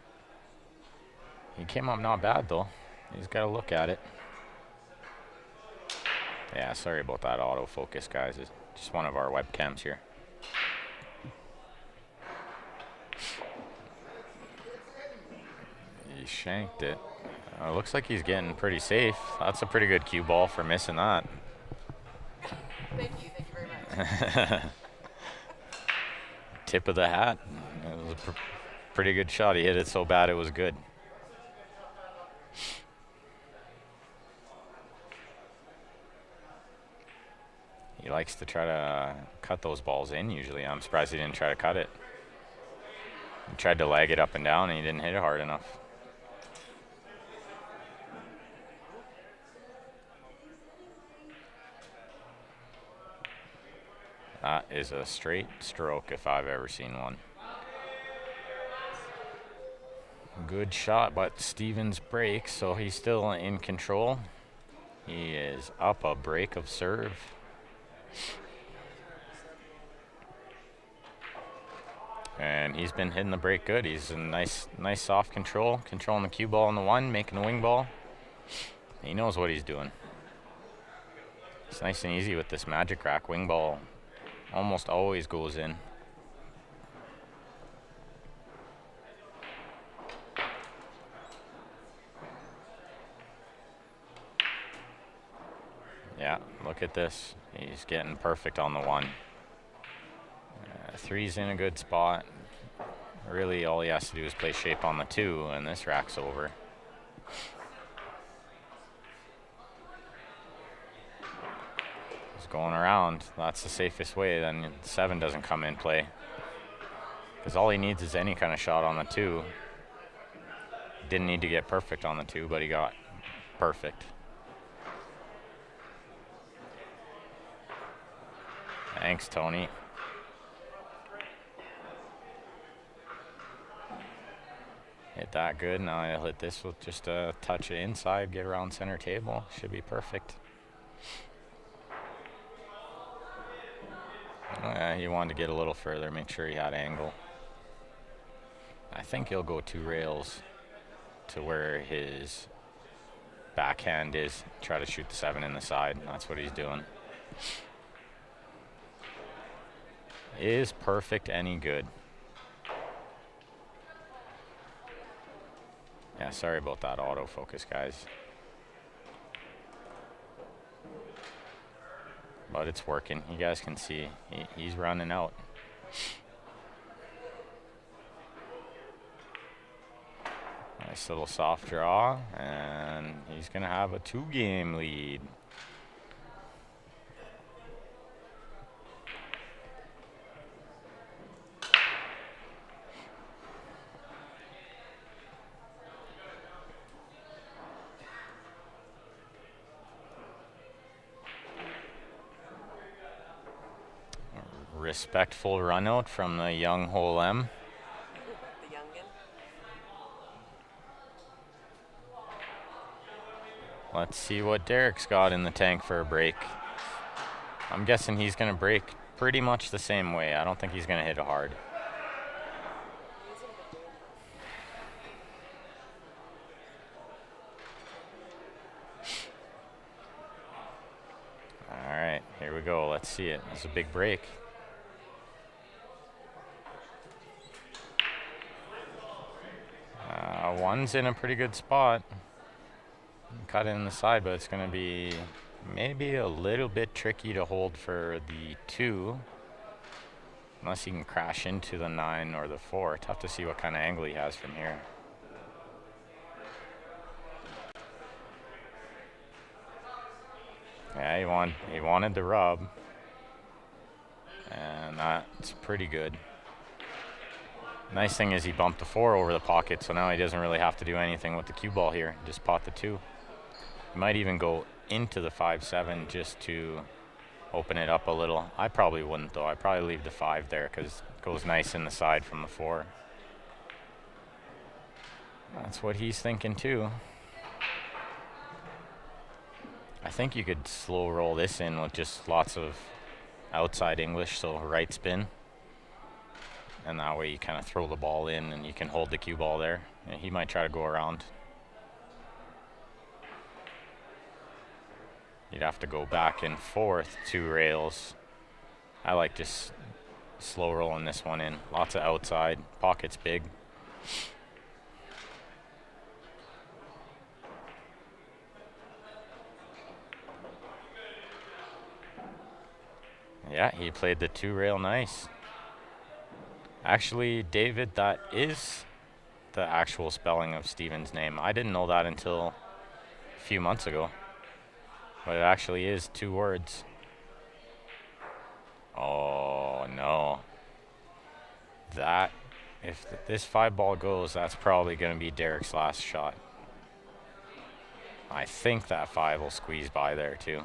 He came up not bad though. He's got to look at it. Yeah, sorry about that autofocus, guys. It's just one of our webcams here. He shanked it. Looks like he's getting pretty safe. That's a pretty good cue ball for missing that. Thank you very much. Tip of the hat. It was a pretty good shot. He hit it so bad it was good. He likes to try to cut those balls in usually. I'm surprised he didn't try to cut it. He tried to lag it up and down and he didn't hit it hard enough. That is a straight stroke if I've ever seen one. Good shot, but Stevens breaks, so he's still in control. He is up a break of serve. And he's been hitting the break good. He's a nice soft control, controlling the cue ball on the 1, making the wing ball. He knows what he's doing. It's nice and easy with this magic rack. Wing ball almost always goes in. Yeah, look at this. He's getting perfect on the 1. 3's in a good spot. Really, all he has to do is play shape on the 2, and this rack's over. He's going around. That's the safest way. Then 7 doesn't come in play. Because all he needs is any kind of shot on the 2. Didn't need to get perfect on the 2, but he got perfect. Thanks, Tony. Hit that good. Now I'll hit this with just a touch of inside, get around center table. Should be perfect. He wanted to get a little further, make sure he had angle. I think he'll go 2 rails to where his backhand is. Try to shoot the 7 in the side. That's what he's doing. Is perfect any good? Yeah, sorry about that autofocus, guys. But it's working. You guys can see he's running out. Nice little soft draw, and he's gonna have a 2-game lead. Respectful run out from the young Hole M. The youngin. Let's see what Derek's got in the tank for a break. I'm guessing he's going to break pretty much the same way. I don't think he's going to hit it hard. He hasn't been doing that. All right, here we go. Let's see it. It's a big break. One's in a pretty good spot. Cut it in the side, but it's going to be maybe a little bit tricky to hold for the 2. Unless he can crash into the 9 or the 4. Tough to see what kind of angle he has from here. Yeah, he wanted the rub. And that's pretty good. Nice thing is he bumped the 4 over the pocket, so now he doesn't really have to do anything with the cue ball here. Just pot the 2. He might even go into the 5-7 just to open it up a little. I probably wouldn't, though. I'd probably leave the 5 there because it goes nice in the side from the 4. That's what he's thinking, too. I think you could slow roll this in with just lots of outside English, so right spin. And that way you kind of throw the ball in and you can hold the cue ball there. And he might try to go around. You'd have to go back and forth 2 rails. I like just slow rolling this one in. Lots of outside. Pocket's big. Yeah, he played the 2 rail nice. Actually, David, that is the actual spelling of Steven's name. I didn't know that until a few months ago. But it actually is 2 words. Oh, no. That, if this 5 ball goes, that's probably going to be Derek's last shot. I think that 5 will squeeze by there, too.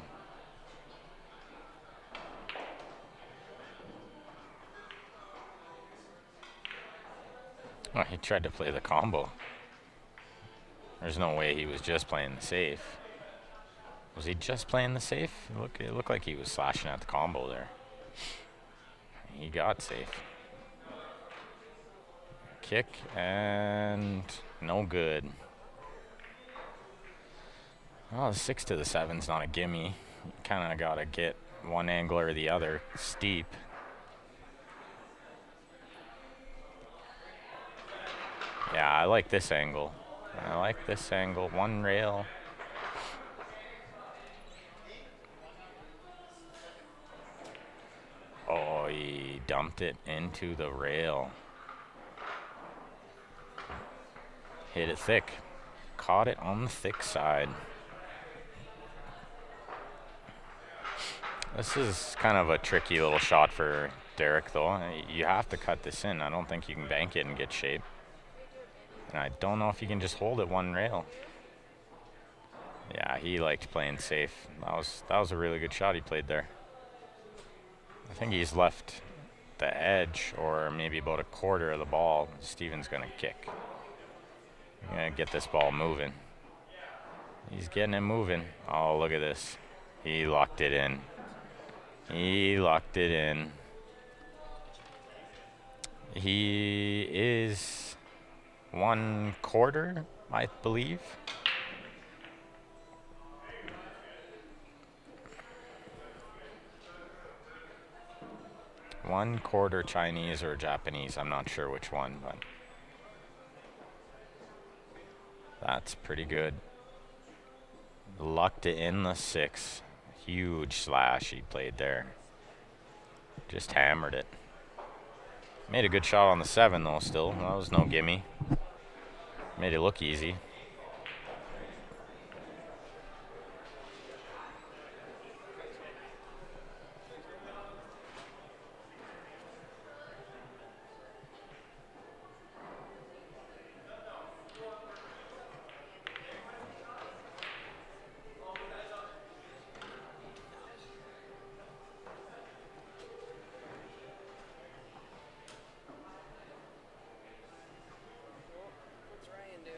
Oh, he tried to play the combo. There's no way he was just playing the safe. Was he just playing the safe? It looked like he was slashing at the combo there. He got safe. Kick and no good. Well, the 6 to the 7's not a gimme. You kind of got to get one angle or the other steep. Yeah, I like this angle. I like this angle. 1 rail. Oh, he dumped it into the rail. Hit it thick. Caught it on the thick side. This is kind of a tricky little shot for Derek, though. You have to cut this in. I don't think you can bank it and get shape. And I don't know if you can just hold it 1 rail. Yeah, he liked playing safe. That was a really good shot he played there. I think he's left the edge or maybe about a quarter of the ball. Steven's going to kick. He's going to get this ball moving. He's getting it moving. Oh, look at this. He locked it in. He locked it in. He is 1/4, I believe. One-quarter Chinese or Japanese. I'm not sure which one, but that's pretty good. Lucked it in the 6. Huge slash he played there. Just hammered it. Made a good shot on the 7 though still. That was no gimme. Made it look easy. What's Ryan doing?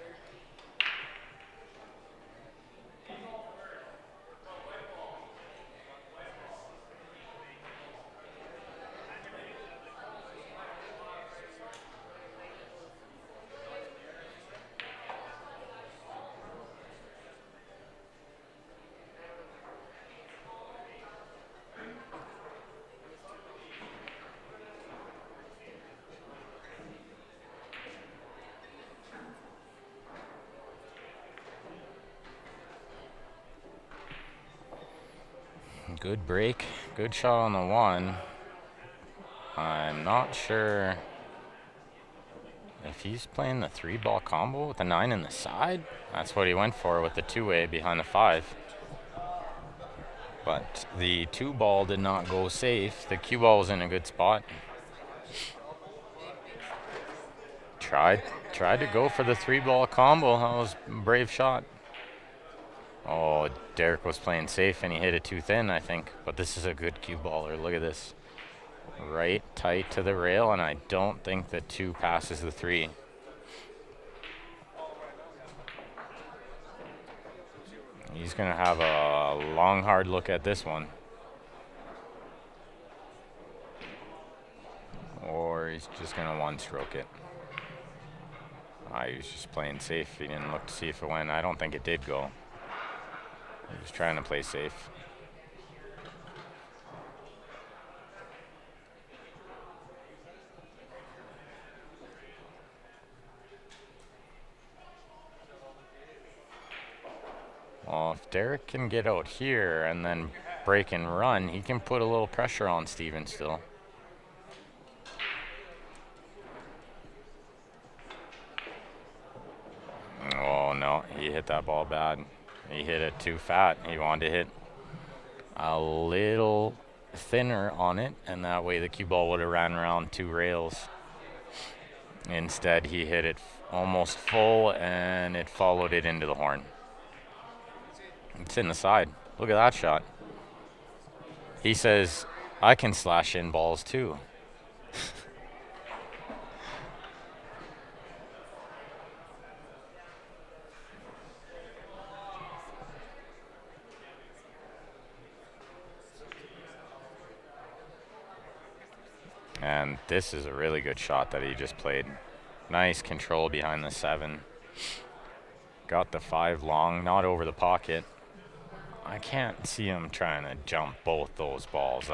Good break. Good shot on the one. I'm not sure if he's playing the 3-ball combo with the 9 in the side. That's what he went for with the 2-way behind the 5. But the 2-ball did not go safe. The cue ball was in a good spot. Tried to go for the 3-ball combo. That was a brave shot. Oh, Derek was playing safe and he hit it too thin, I think. But this is a good cue baller. Look at this. Right tight to the rail, and I don't think the 2 passes the 3. He's going to have a long, hard look at this one. Or he's just going to one-stroke it. He was just playing safe. He didn't look to see if it went. I don't think it did go. He was trying to play safe. Well, if Derek can get out here and then break and run, he can put a little pressure on Steven still. Oh, no, he hit that ball bad. He hit it too fat. He wanted to hit a little thinner on it, and that way the cue ball would have ran around 2 rails. Instead, he hit it almost full, and it followed it into the horn. It's in the side. Look at that shot. He says, I can slash in balls too. And this is a really good shot that he just played. Nice control behind the 7. Got the 5 long, not over the pocket. I can't see him trying to jump both those balls.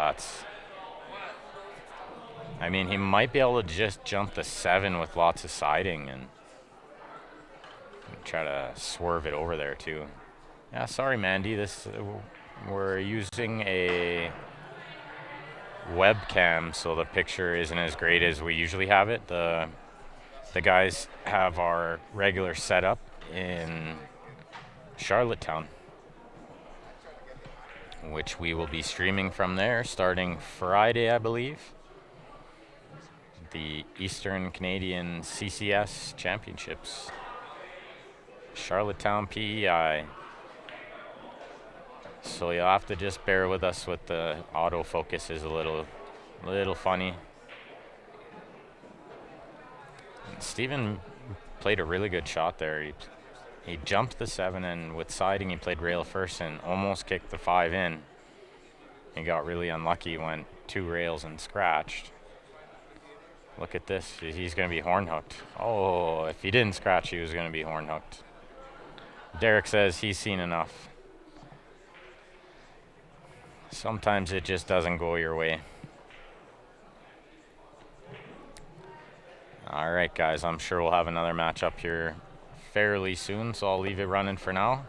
I mean, he might be able to just jump the 7 with lots of siding and try to swerve it over there too. Yeah, sorry, Mandy. We're using a webcam, so the picture isn't as great as we usually have it. The guys have our regular setup in Charlottetown, which we will be streaming from there starting Friday, I believe. The Eastern Canadian CCS Championships. Charlottetown, PEI. So you'll have to just bear with us with the autofocus is a little funny. Steven played a really good shot there. He jumped the 7, and with siding he played rail first and almost kicked the 5 in. He got really unlucky, went 2 rails and scratched. Look at this. He's going to be horn hooked. Oh, if he didn't scratch, he was going to be horn hooked. Derek says he's seen enough. Sometimes it just doesn't go your way. All right, guys, I'm sure we'll have another match up here fairly soon, so I'll leave it running for now.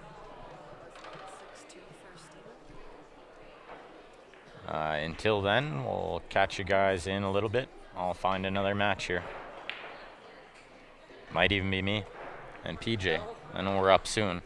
Until then, we'll catch you guys in a little bit. I'll find another match here. Might even be me and PJ. I know we're up soon.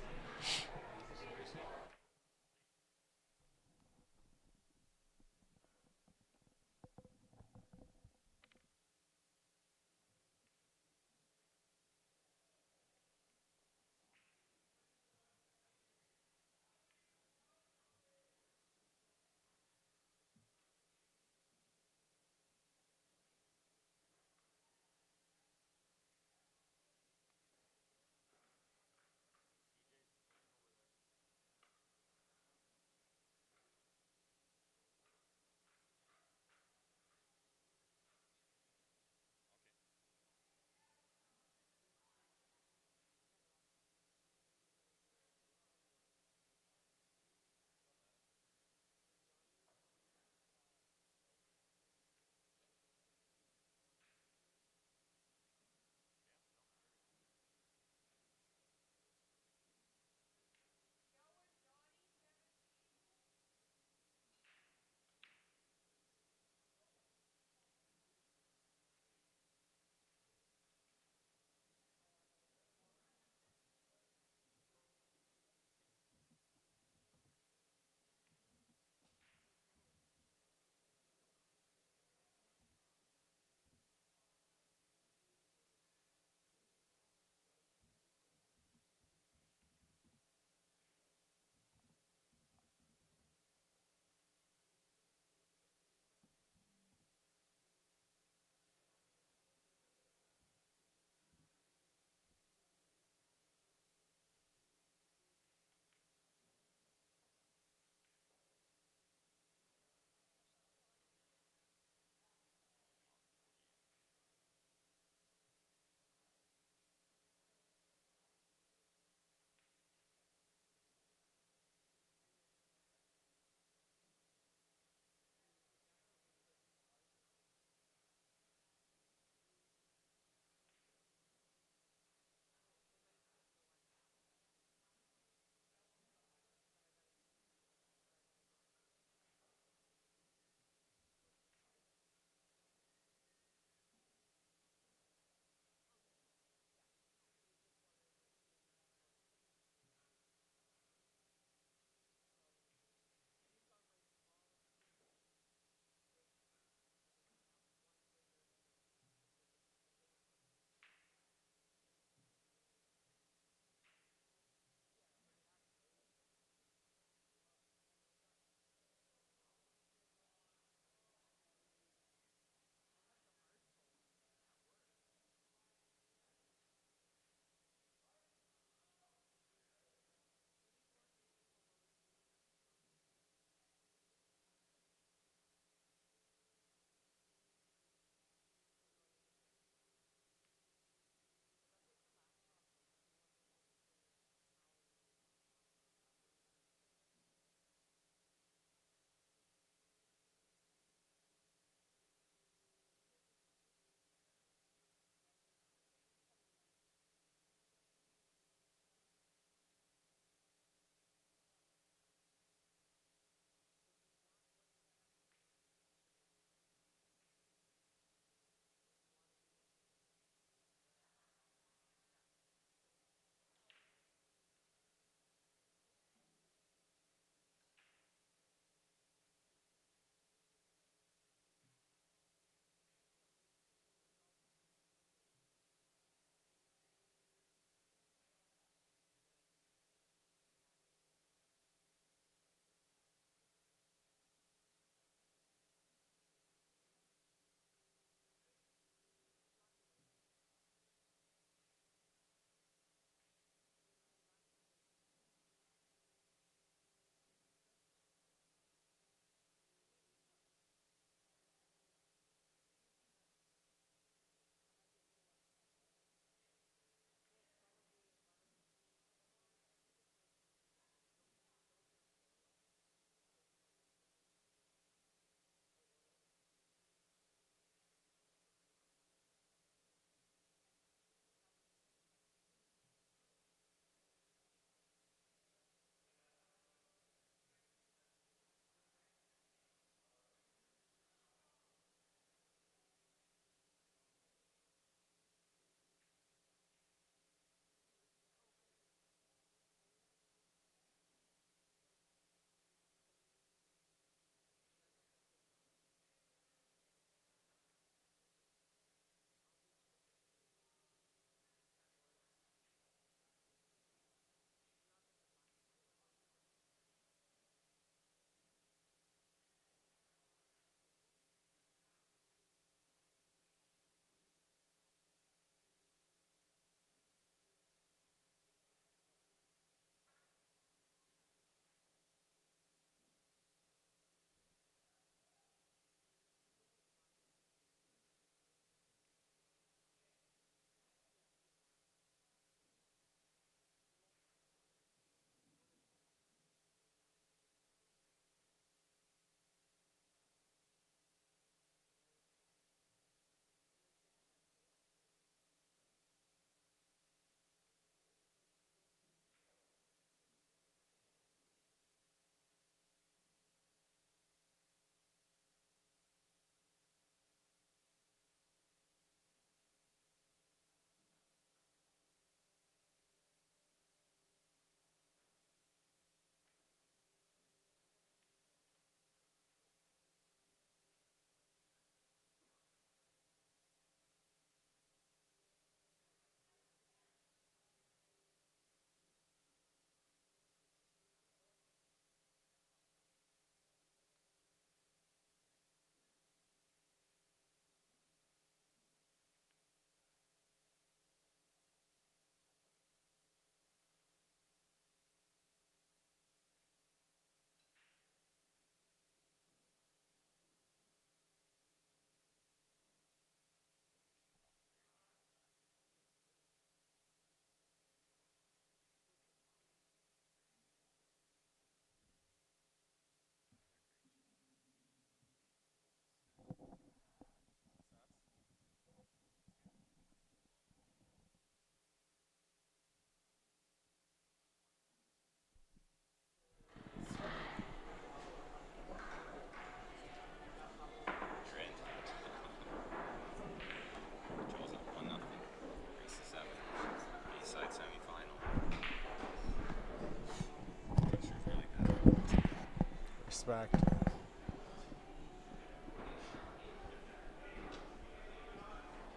respect.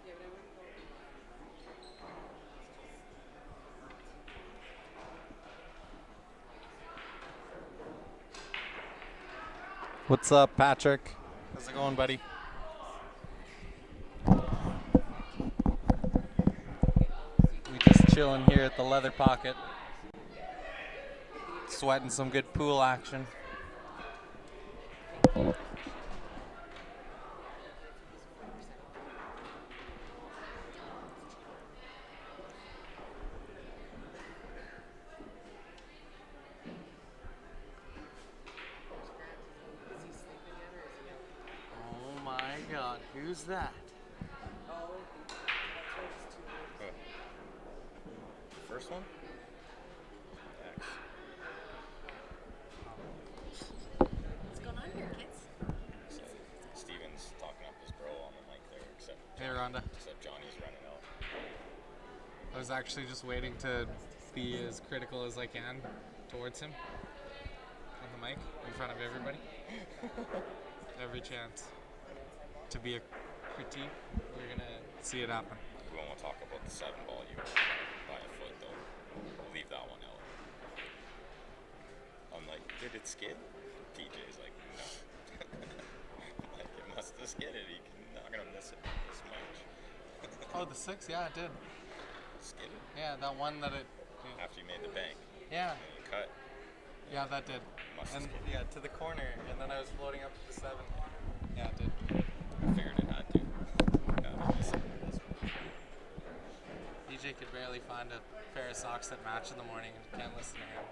Yeah, but I wouldn't go with What's up, Patrick? How's it going, buddy? We just chilling here at the Leather Pocket. Sweating some good pool action. Is he sleeping yet or is he up? Oh my god, who's that? Oh, that's right, it's 2 minutes. First one? What's going on here, kids? Steven's talking up his bro on the mic there, except Hey, Rhonda. Johnny's running out. I was actually just waiting to be as critical as I can towards him on the mic in front of everybody. Every chance to be a critique, we're gonna see it happen. We won't talk about the 7 ball you were by a foot though. We'll leave that one out. I'm like, did it skid? TJ's like, no. I'm like, it must have skidded. He's not gonna miss it this much. Oh, the 6? Yeah, it did. Skidded? Yeah, that one that it. After you made the bank. Yeah. And you cut. Yeah, that did. Must have And skidded. yeah, to the corner, and then I was floating up to the 7. Yeah, it did. I figured it had to. DJ could barely find a pair of socks that match in the morning and can't listen to him.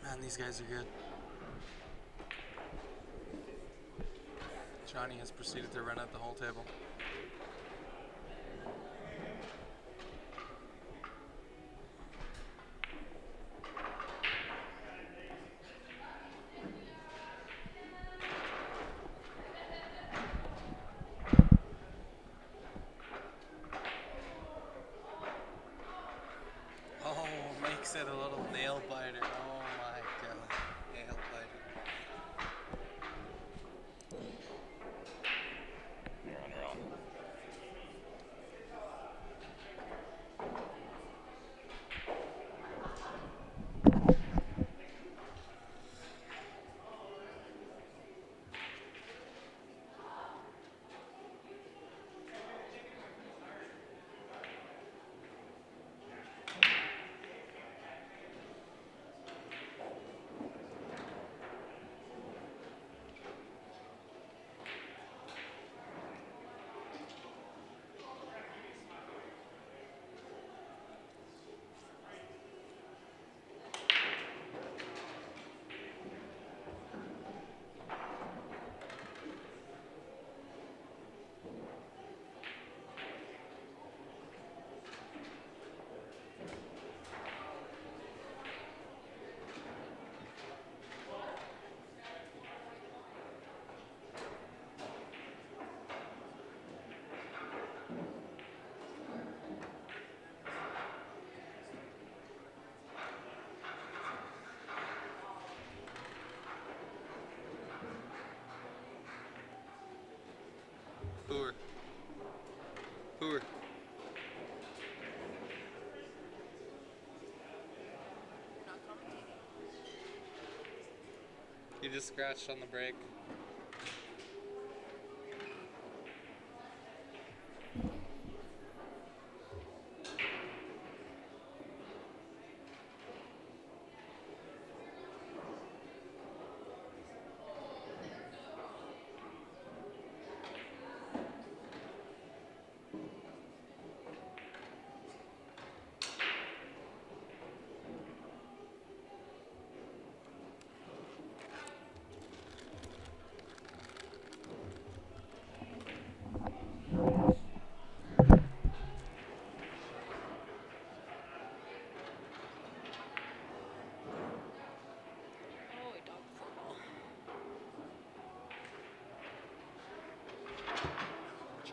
Man, these guys are good. Johnny has proceeded to run out the whole table. Oh, makes it a little nail biter. Oh my god. Nail biter. You're on your own. Hooer. Hooer. Not commentating. You just scratched on the brake.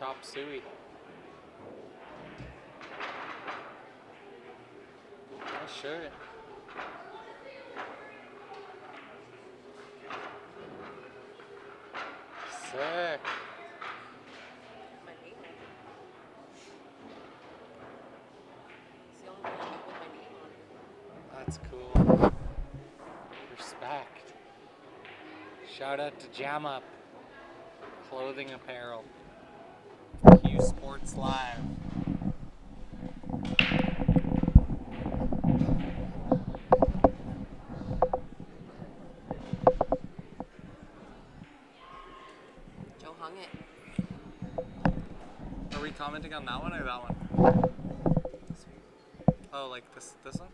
chop suey. Nice shirt. Sick. My name on it. It's the only one I got with my name on it. That's cool. Respect. Shout out to Jam Up. Clothing apparel. Q Sports Live. Joe hung it. Are we commenting on that one or that one? Oh, like this one?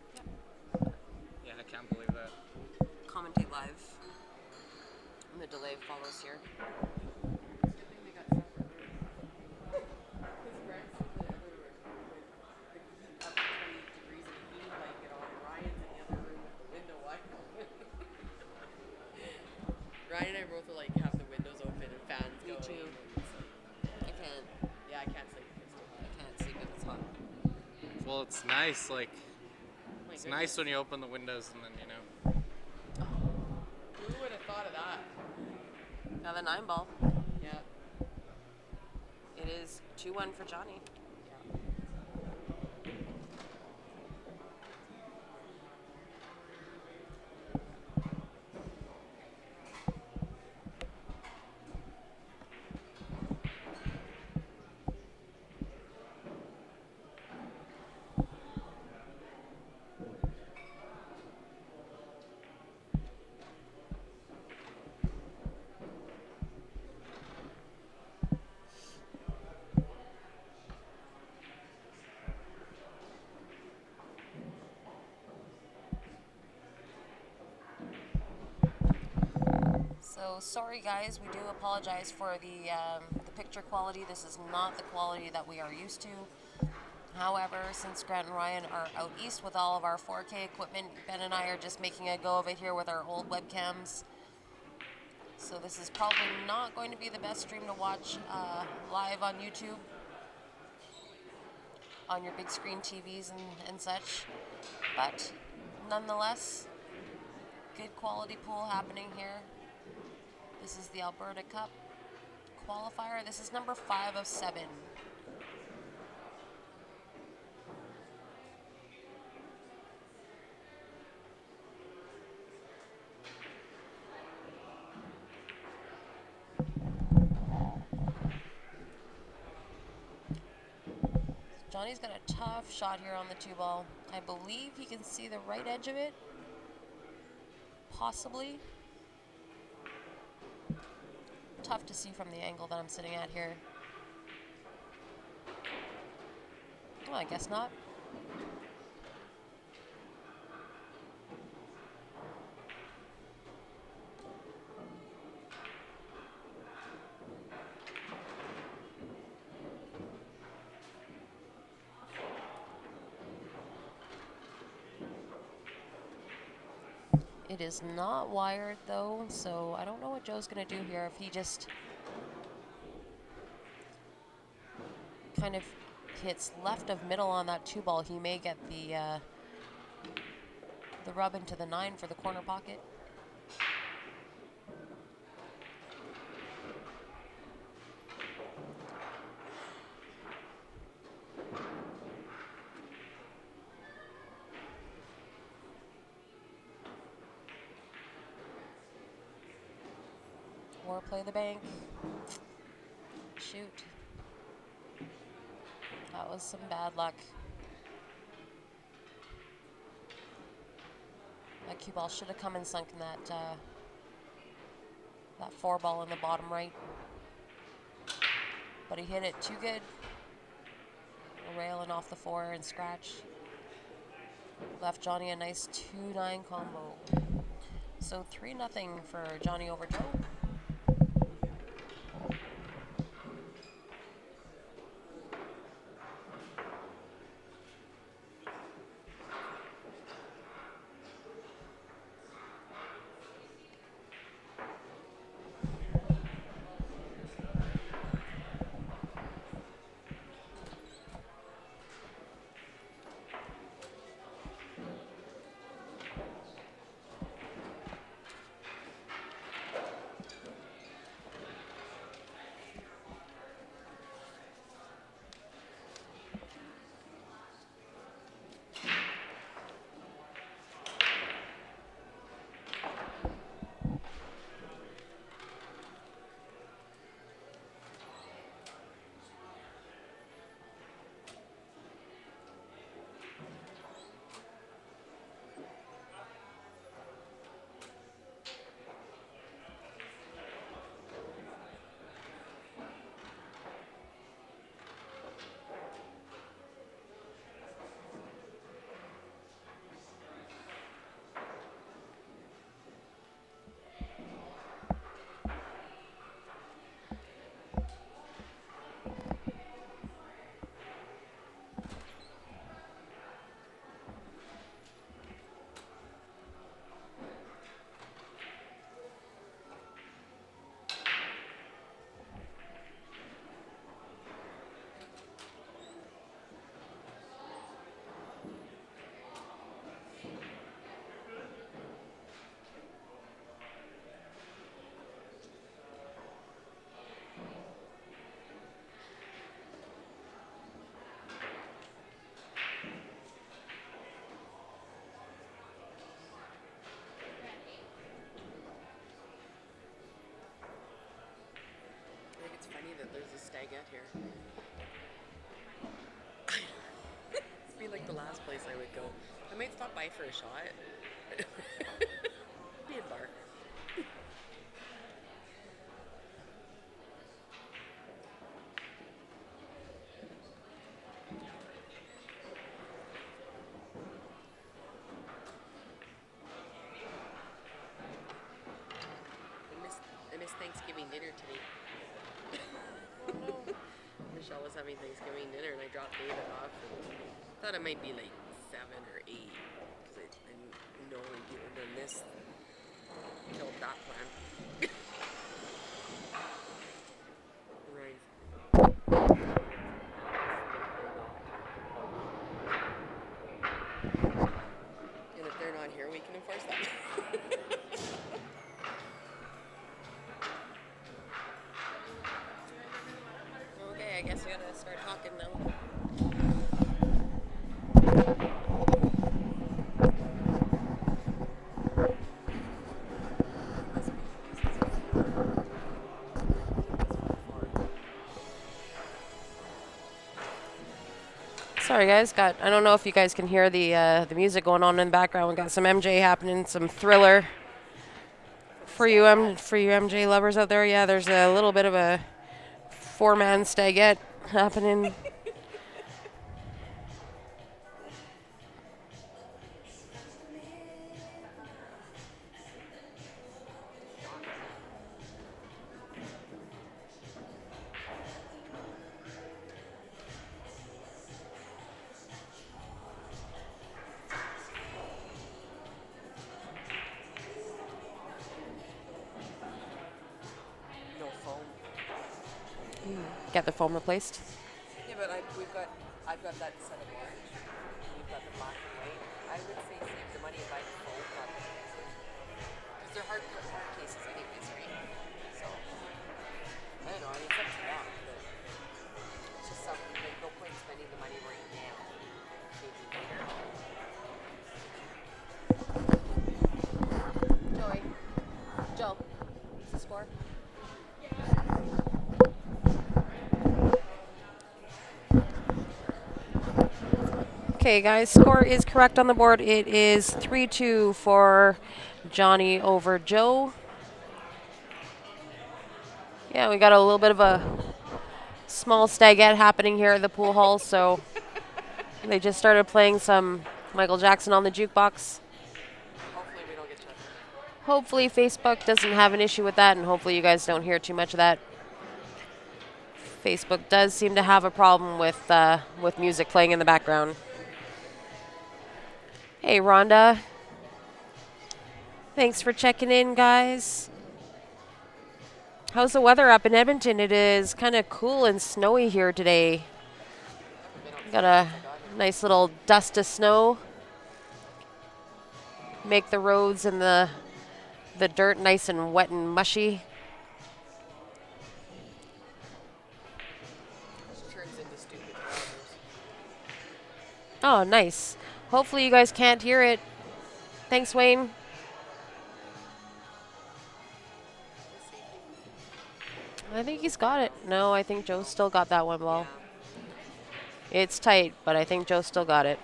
Yeah, I can't believe that. Commentate live. And the delay follows here. It's a good thing they got separate rooms. Because Grant's in the other room with the heat up to 28 degrees and a heating blanket on, and Ryan's in the other room with the window wide open. Ryan and I both are like have the windows open and fans Me going. too. And it's like, I can't. Yeah, I can't sleep if it's too hot. I can't sleep if it's hot. Well, it's nice. Like, My it's nice when you open the windows and then, you know. Who would have thought of that? Now the 9 ball. Yeah. It is 2-1 for Johnny. Yeah. So sorry guys, we do apologize for the picture quality. This is not the quality that we are used to. However, since Grant and Ryan are out east with all of our 4K equipment, Ben and I are just making a go of it here with our old webcams. So this is probably not going to be the best stream to watch live on YouTube, on your big screen TVs and such. But nonetheless, good quality pool happening here. This is the Alberta Cup qualifier. This is number 5 of 7. Johnny's got a tough shot here on the 2 ball. I believe he can see the right edge of it. Possibly. Tough to see from the angle that I'm sitting at here. Well, I guess not. It is not wired though, so I don't know what Joe's gonna do here. If he just kind of hits left of middle on that 2 ball, he may get the rub into the 9 for the corner pocket. Or play the bank. Shoot. That was some bad luck. That cue ball should have come and sunk in that 4 ball in the bottom right. But he hit it too good. Railing off the 4 and scratch. Left Johnny a nice 2-9 combo. So 3-0 for Johnny over Joe. there's a stagette here. It'd be like the last place I would go. I might stop by for a shot. Be a bar. I miss Thanksgiving dinner today. Michelle was having Thanksgiving dinner and I dropped David off and thought it might be like 7 or 8 because I normally get done this killed that plan. Right. And if they're not here, we can enforce that. Okay, I guess we gotta start talking now. Sorry guys, I don't know if you guys can hear the music going on in the background. We got some MJ happening, some Thriller. For you MJ lovers out there, yeah, there's a little bit of a 4-man stagette happening. No phone. Get the foam replaced. Yeah, but I've got that set of orange. We've got the black and white. I would say save the money and buy the phone product. Because they're hard cases anyways, right? So, I don't know, I mean, it's up to them, but it's just something, like, no point spending the money right now. Maybe later. Joey. Joe. What's the score? Okay, guys, score is correct on the board. It is 3-2 for Johnny over Joe. Yeah, we got a little bit of a small stagette happening here at the pool hall, so they just started playing some Michael Jackson on the jukebox. Hopefully we don't get shut down. Hopefully Facebook doesn't have an issue with that, and hopefully you guys don't hear too much of that. Facebook does seem to have a problem with music playing in the background. Hey, Rhonda. Thanks for checking in, guys. How's the weather up in Edmonton? It is kind of cool and snowy here today. Got a nice little dust of snow. Make the roads and the dirt nice and wet and mushy. It turns into stupid drivers. Oh, nice. Hopefully you guys can't hear it. Thanks, Wayne. I think he's got it. No, I think Joe still got that one ball. Yeah. It's tight, but I think Joe still got it.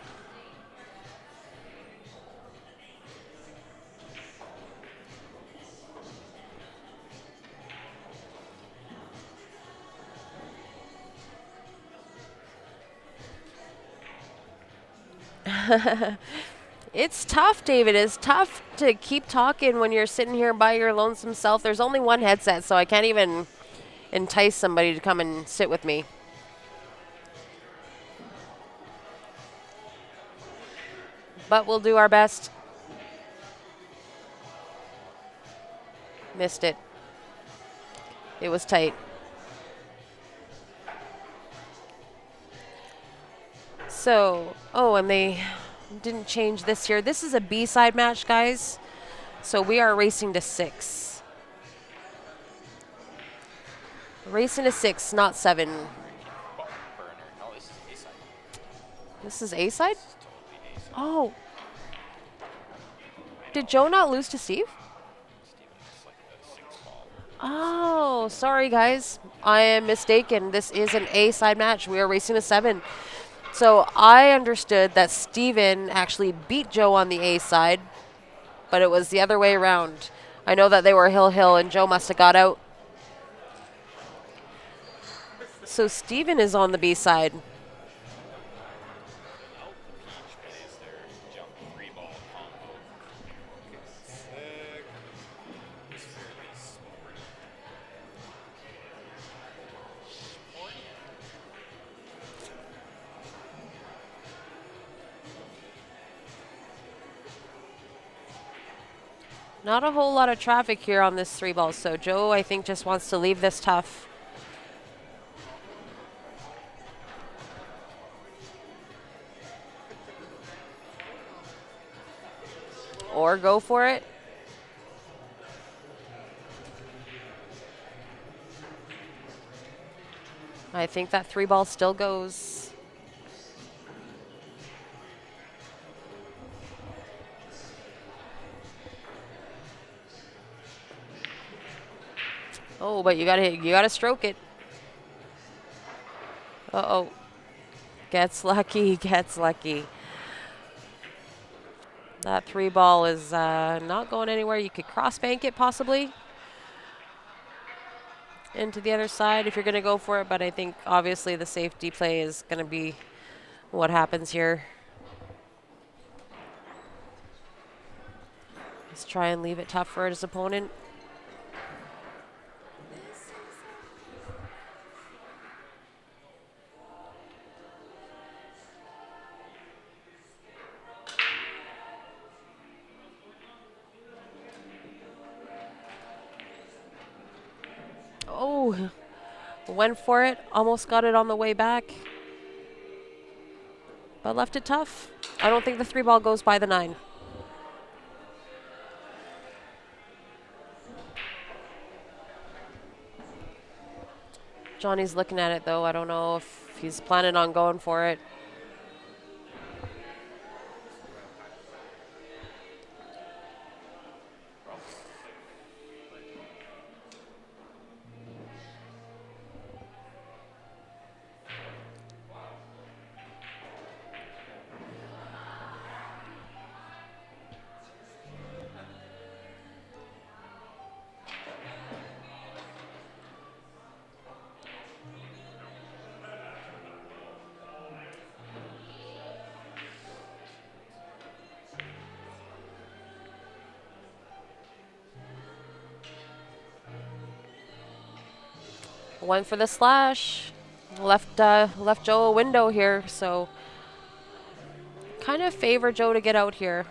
It's tough, David. It's tough to keep talking when you're sitting here by your lonesome self. There's only one headset, so I can't even entice somebody to come and sit with me. But we'll do our best. Missed it. It was tight. So, oh, and they didn't change this year. This is a B-side match, guys. So we are racing to 6. Racing to 6, not 7. Burner. No, this is A-side. This is A-side? This is totally A-side. Oh. Did Joe not lose to Steve? Steven is like a 6 ball. Oh, sorry, guys. I am mistaken. This is an A side match. We are racing a 7. So I understood that Steven actually beat Joe on the A side, but it was the other way around. I know that they were hill and Joe must have got out. So Steven is on the B side. Without the peach plays their jump 3-ball combo. Sick. It's fairly sporty. Sporty. Not a whole lot of traffic here on this 3-ball, so Joe, I think, just wants to leave this tough. Or go for it. I think that 3-ball still goes. Oh, but you gotta stroke it. Uh-oh. Gets lucky, gets lucky. That 3-ball is not going anywhere. You could cross bank it possibly into the other side if you're going to go for it, but I think obviously the safety play is going to be what happens here. Let's try and leave it tough for his opponent. Oh, went for it, almost got it on the way back, but left it tough. I don't think the 3-ball goes by the 9. Johnny's looking at it though. I don't know if he's planning on going for it. Went for the slash. Left Joe a window here, so kind of favor Joe to get out here.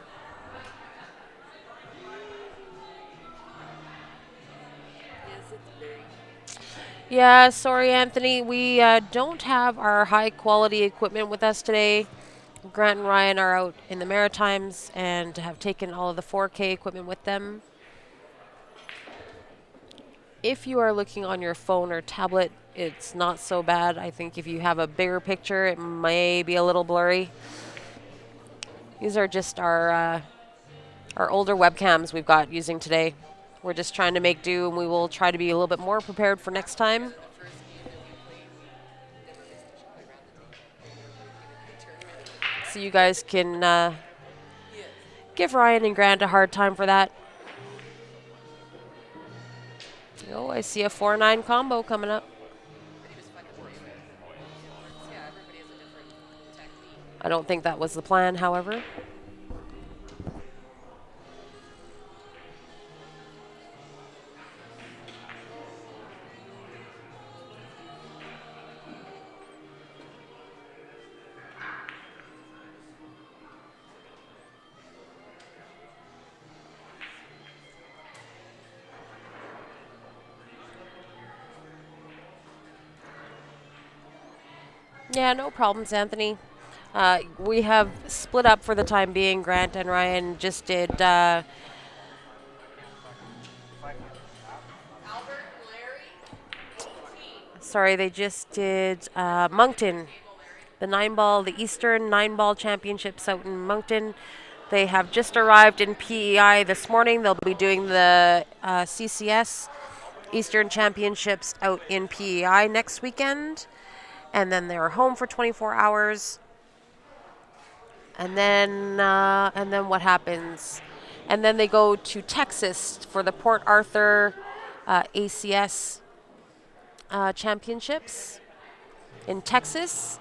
Yes, it's very. Yeah, sorry, Anthony. We don't have our high quality equipment with us today. Grant and Ryan are out in the Maritimes and have taken all of the 4K equipment with them. If you are looking on your phone or tablet, it's not so bad. I think if you have a bigger picture, it may be a little blurry. These are just our older webcams we've got using today. We're just trying to make do, and we will try to be a little bit more prepared for next time. The first game that we played, never missed a shot around the tournament. So you guys can Yes. give Ryan and Grant a hard time for that. Oh, I see a 4-9 combo coming up. But he was fun to play with. Yeah, everybody has a different technique. I don't think that was the plan, however. Yeah, no problems, Anthony. We have split up for the time being. Grant and Ryan just did. Albert and Larry, 18. Sorry, they just did Moncton, the 9-ball, the Eastern 9-ball Championships out in Moncton. They have just arrived in PEI this morning. They'll be doing the CCS Eastern Championships out in PEI next weekend, and then they're home for 24 hours. And then what happens? And then they go to Texas for the Port Arthur ACS Championships in Texas.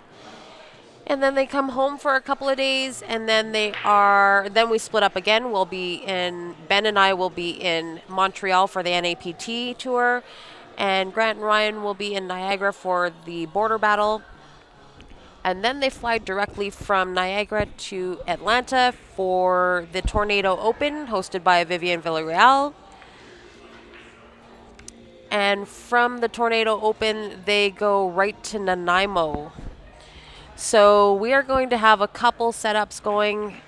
And then they come home for a couple of days, and then then we split up again. Ben and I will be in Montreal for the NAPT tour, and Grant and Ryan will be in Niagara for the border battle. And then they fly directly from Niagara to Atlanta for the Tornado Open, hosted by Vivian Villarreal. And from the Tornado Open, they go right to Nanaimo. So we are going to have a couple setups going.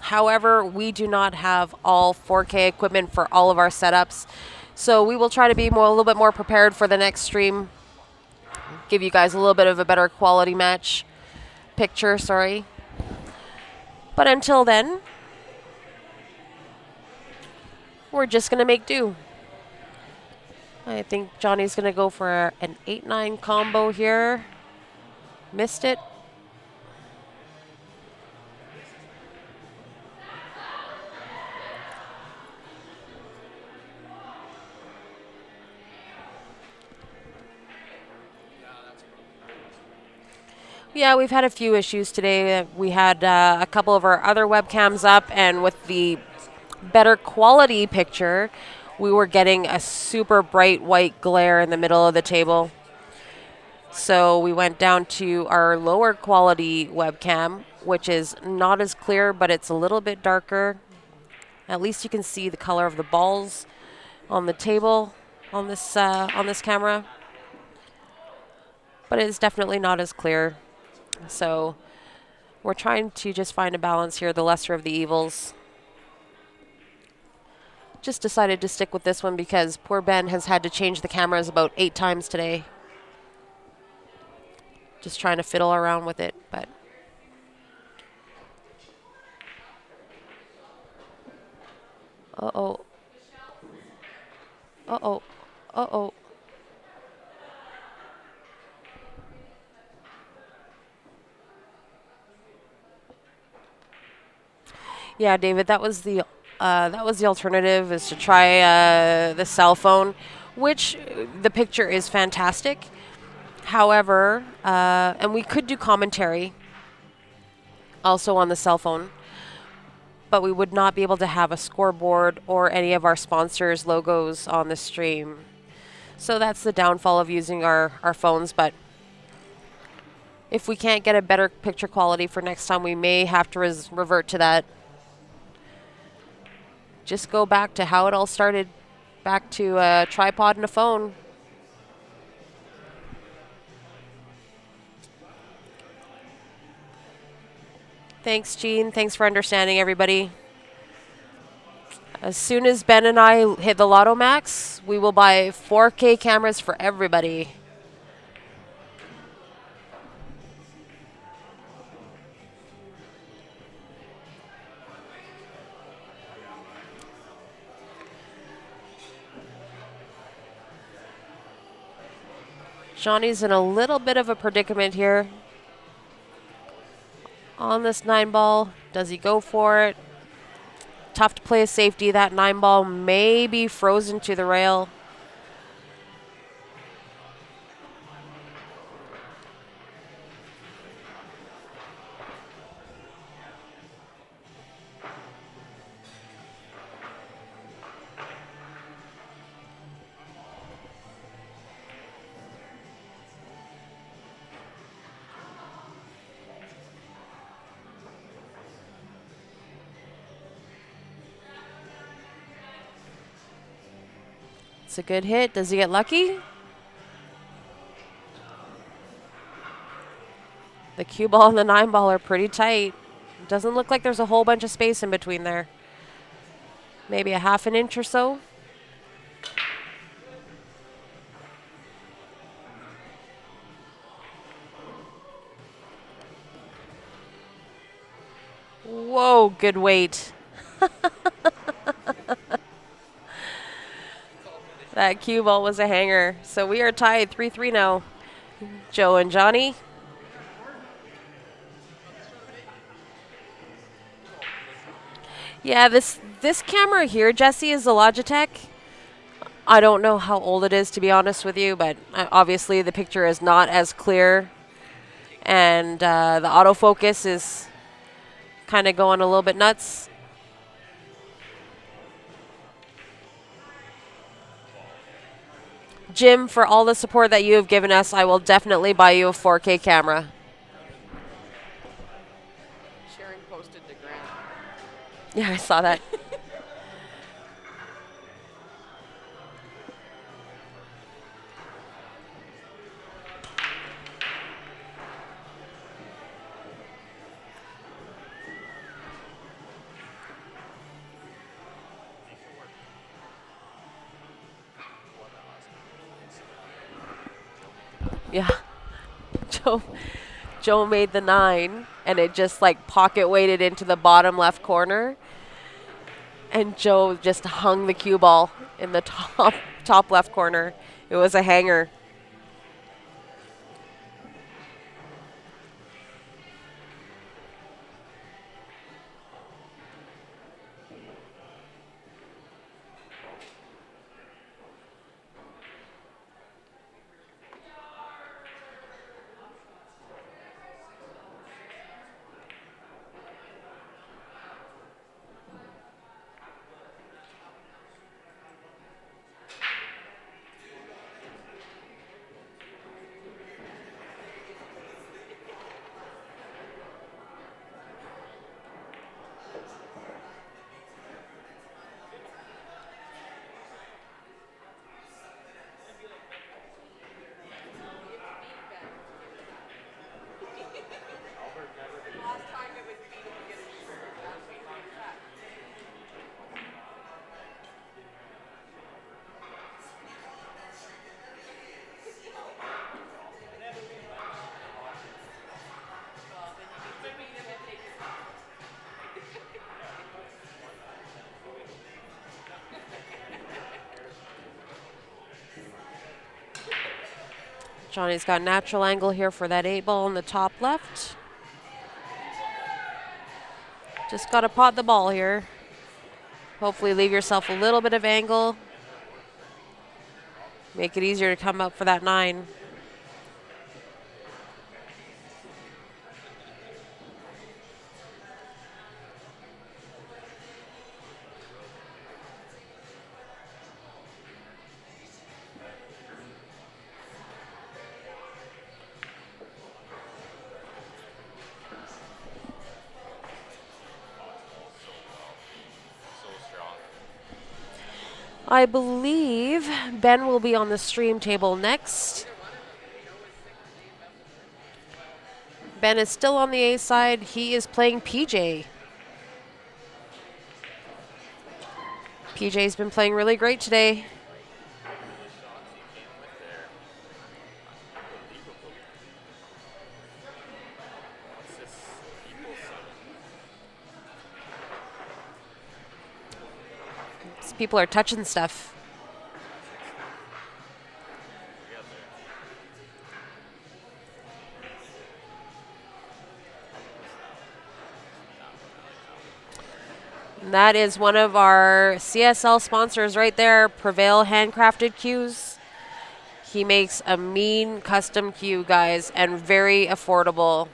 However, we do not have all 4K equipment for all of our setups. So we will try to be a little bit more prepared for the next stream. Give you guys a little bit of a better quality picture. But until then, we're just going to make do. I think Johnny's going to go for an 8-9 combo here. Missed it. Yeah, we've had a few issues today. We had a couple of our other webcams up, and with the better quality picture, we were getting a super bright white glare in the middle of the table. So we went down to our lower quality webcam, which is not as clear, but it's a little bit darker. At least you can see the color of the balls on the table on this camera. But it's definitely not as clear. So we're trying to just find a balance here, the lesser of the evils. Just decided to stick with this one because poor Ben has had to change the cameras about 8 times today. Just trying to fiddle around with it, but uh-oh. Uh-oh. Uh-oh. Yeah, David, that was the alternative, is to try the cell phone, which the picture is fantastic. However, and we could do commentary also on the cell phone, but we would not be able to have a scoreboard or any of our sponsors' logos on the stream. So that's the downfall of using our phones, but if we can't get a better picture quality for next time, we may have to revert to that. Just go back to how it all started, back to a tripod and a phone. Thanks, Gene. Thanks for understanding, everybody. As soon as Ben and I hit the Lotto Max, we will buy 4K cameras for everybody. Johnny's in a little bit of a predicament here. On this 9-ball, does he go for it? Tough to play a safety. That 9-ball may be frozen to the rail. It's a good hit. Does he get lucky? The cue ball and the 9-ball are pretty tight. Doesn't look like there's a whole bunch of space in between there. Maybe a half an inch or so. Whoa, good weight. That cue ball was a hanger. So we are tied 3-3 now. Joe and Johnny. Yeah, this camera here, Jesse, is a Logitech. I don't know how old it is, to be honest with you, but obviously the picture is not as clear. And the autofocus is kind of going a little bit nuts. Jim, for all the support that you have given us, I will definitely buy you a 4K camera. Sharon posted to Grant. Yeah, I saw that. Yeah. Joe made the 9, and it just like pocket weighted into the bottom left corner. And Joe just hung the cue ball in the top left corner. It was a hanger. Johnny's got natural angle here for that 8 ball in the top left. Just got to pot the ball here. Hopefully leave yourself a little bit of angle. Make it easier to come up for that 9. I believe Ben will be on the stream table next. Ben is still on the A side. He is playing PJ. PJ's been playing really great today. These people are touching stuff. And that is one of our CSL sponsors right there, Prevail Handcrafted Cues. He makes a mean custom cue, guys, and very affordable.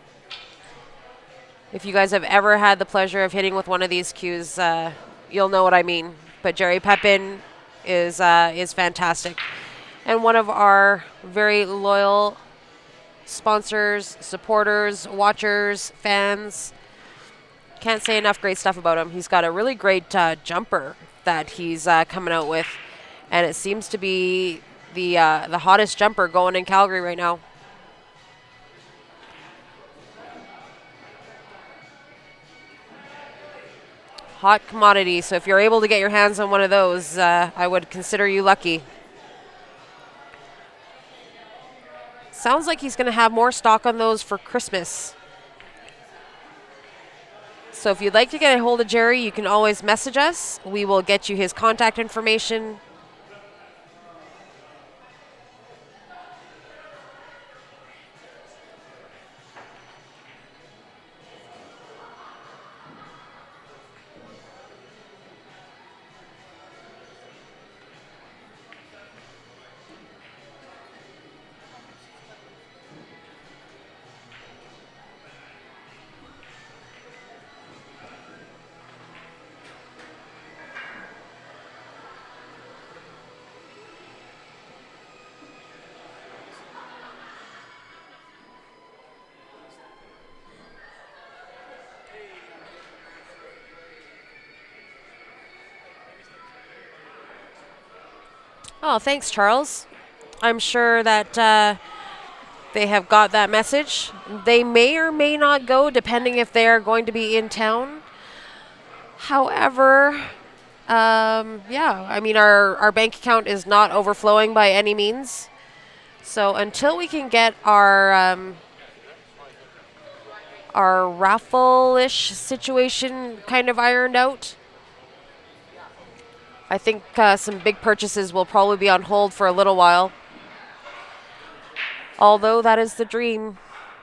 If you guys have ever had the pleasure of hitting with one of these cues, you'll know what I mean. But Jerry Pepin is fantastic. And one of our very loyal sponsors, supporters, watchers, fans. Can't say enough great stuff about him. He's got a really great jumper that he's coming out with, and it seems to be the hottest jumper going in Calgary right now. Hot commodity. So if you're able to get your hands on one of those, I would consider you lucky. Sounds like he's going to have more stock on those for Christmas. So if you'd like to get a hold of Jerry, you can always message us. We will get you his contact information. Oh, thanks, Charles. I'm sure that they have got that message. They may or may not go, depending if they are going to be in town. However, yeah, I mean, our bank account is not overflowing by any means. So until we can get our raffle-ish situation kind of ironed out, I think some big purchases will probably be on hold for a little while. Although that is the dream.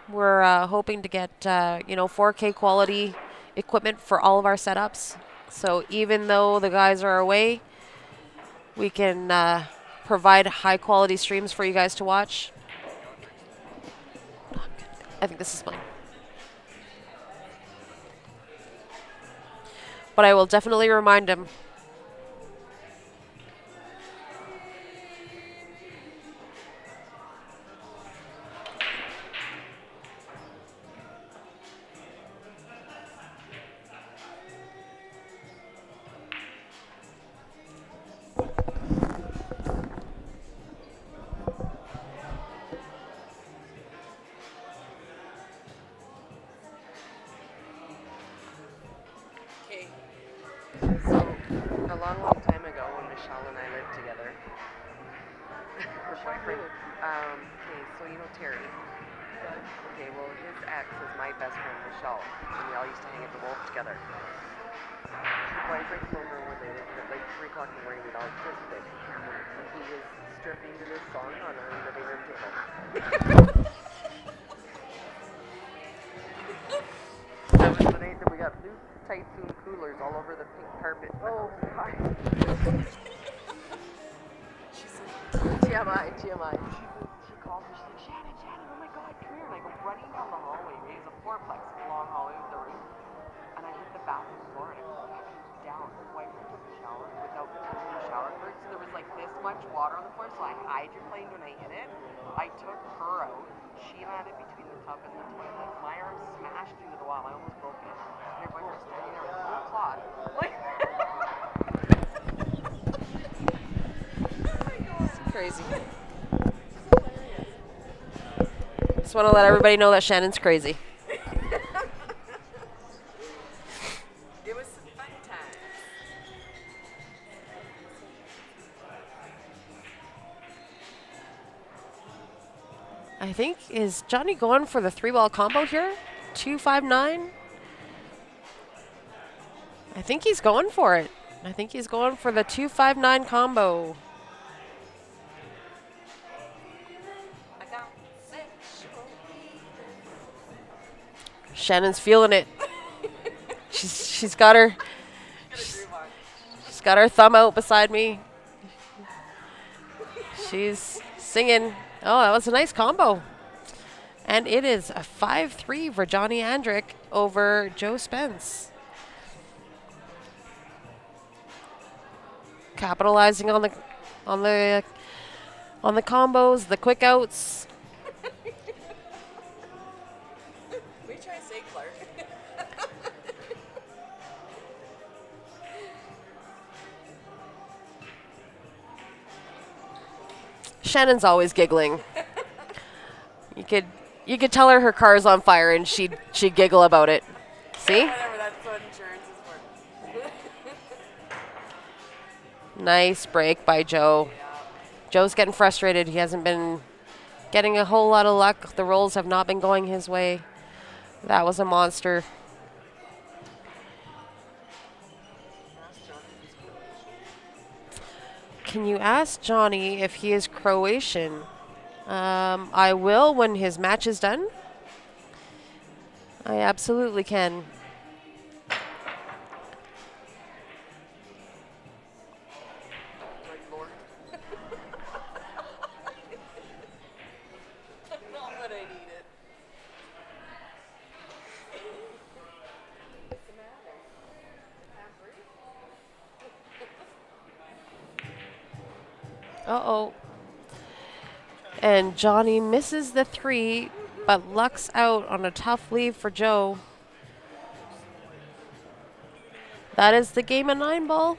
We're hoping to get 4K quality equipment for all of our setups. So even though the guys are away, we can provide high quality streams for you guys to watch. I think this is mine. But I will definitely remind him. Okay. So, a long, long time ago when Michelle and I lived together, her boyfriend, okay, so you know Terry. Okay, well, his ex is my best friend, Michelle, and we all used to hang at the Wolf together. Her boyfriend came over one day at like 3 o'clock in the morning, we'd all kissed it, and he was stripping to this song on our living room table. That was the night that we got blue Typhoon coolers all over the pink carpet. Oh, God. She's like, TMI. She called me. She's like, Shannon, oh my God, come here. And I go running down the hallway. It was a fourplex, a long hallway with the roof. And I hit the bathroom floor and I go down. My boyfriend took a shower without taking a shower first. So there was like this much water on the floor. So I hydroplaned when I hit it. I took her out. She landed between the tub and the toilet. My arm smashed into the wall. I almost broke it. And her boyfriend was standing there with a whole cloth. Like, it's crazy. Just want to let everybody know that Shannon's crazy. It was some fun times. I think, is Johnny going for the 3-ball combo here? 259? I think he's going for it. I think he's going for the 259 combo. Shannon's feeling it. she's got her she's got her thumb out beside me. She's singing. Oh, that was a nice combo. And it is a 5-3 for Johnny Andrick over Joe Spence. Capitalizing on the combos, the quick outs. We try to say Clark. Shannon's always giggling. You could tell her car's on fire and she'd giggle about it. See? Whatever, that's what insurance is for. Nice break by Joe. Yeah. Joe's getting frustrated. He hasn't been getting a whole lot of luck. The rolls have not been going his way. That was a monster. Can you ask Johnny if he is Croatian? I will when his match is done. I absolutely can. Not what I needed. What's the matter? Can't breathe? Uh-oh. And Johnny misses the 3, but lucks out on a tough leave for Joe. That is the game of 9-ball.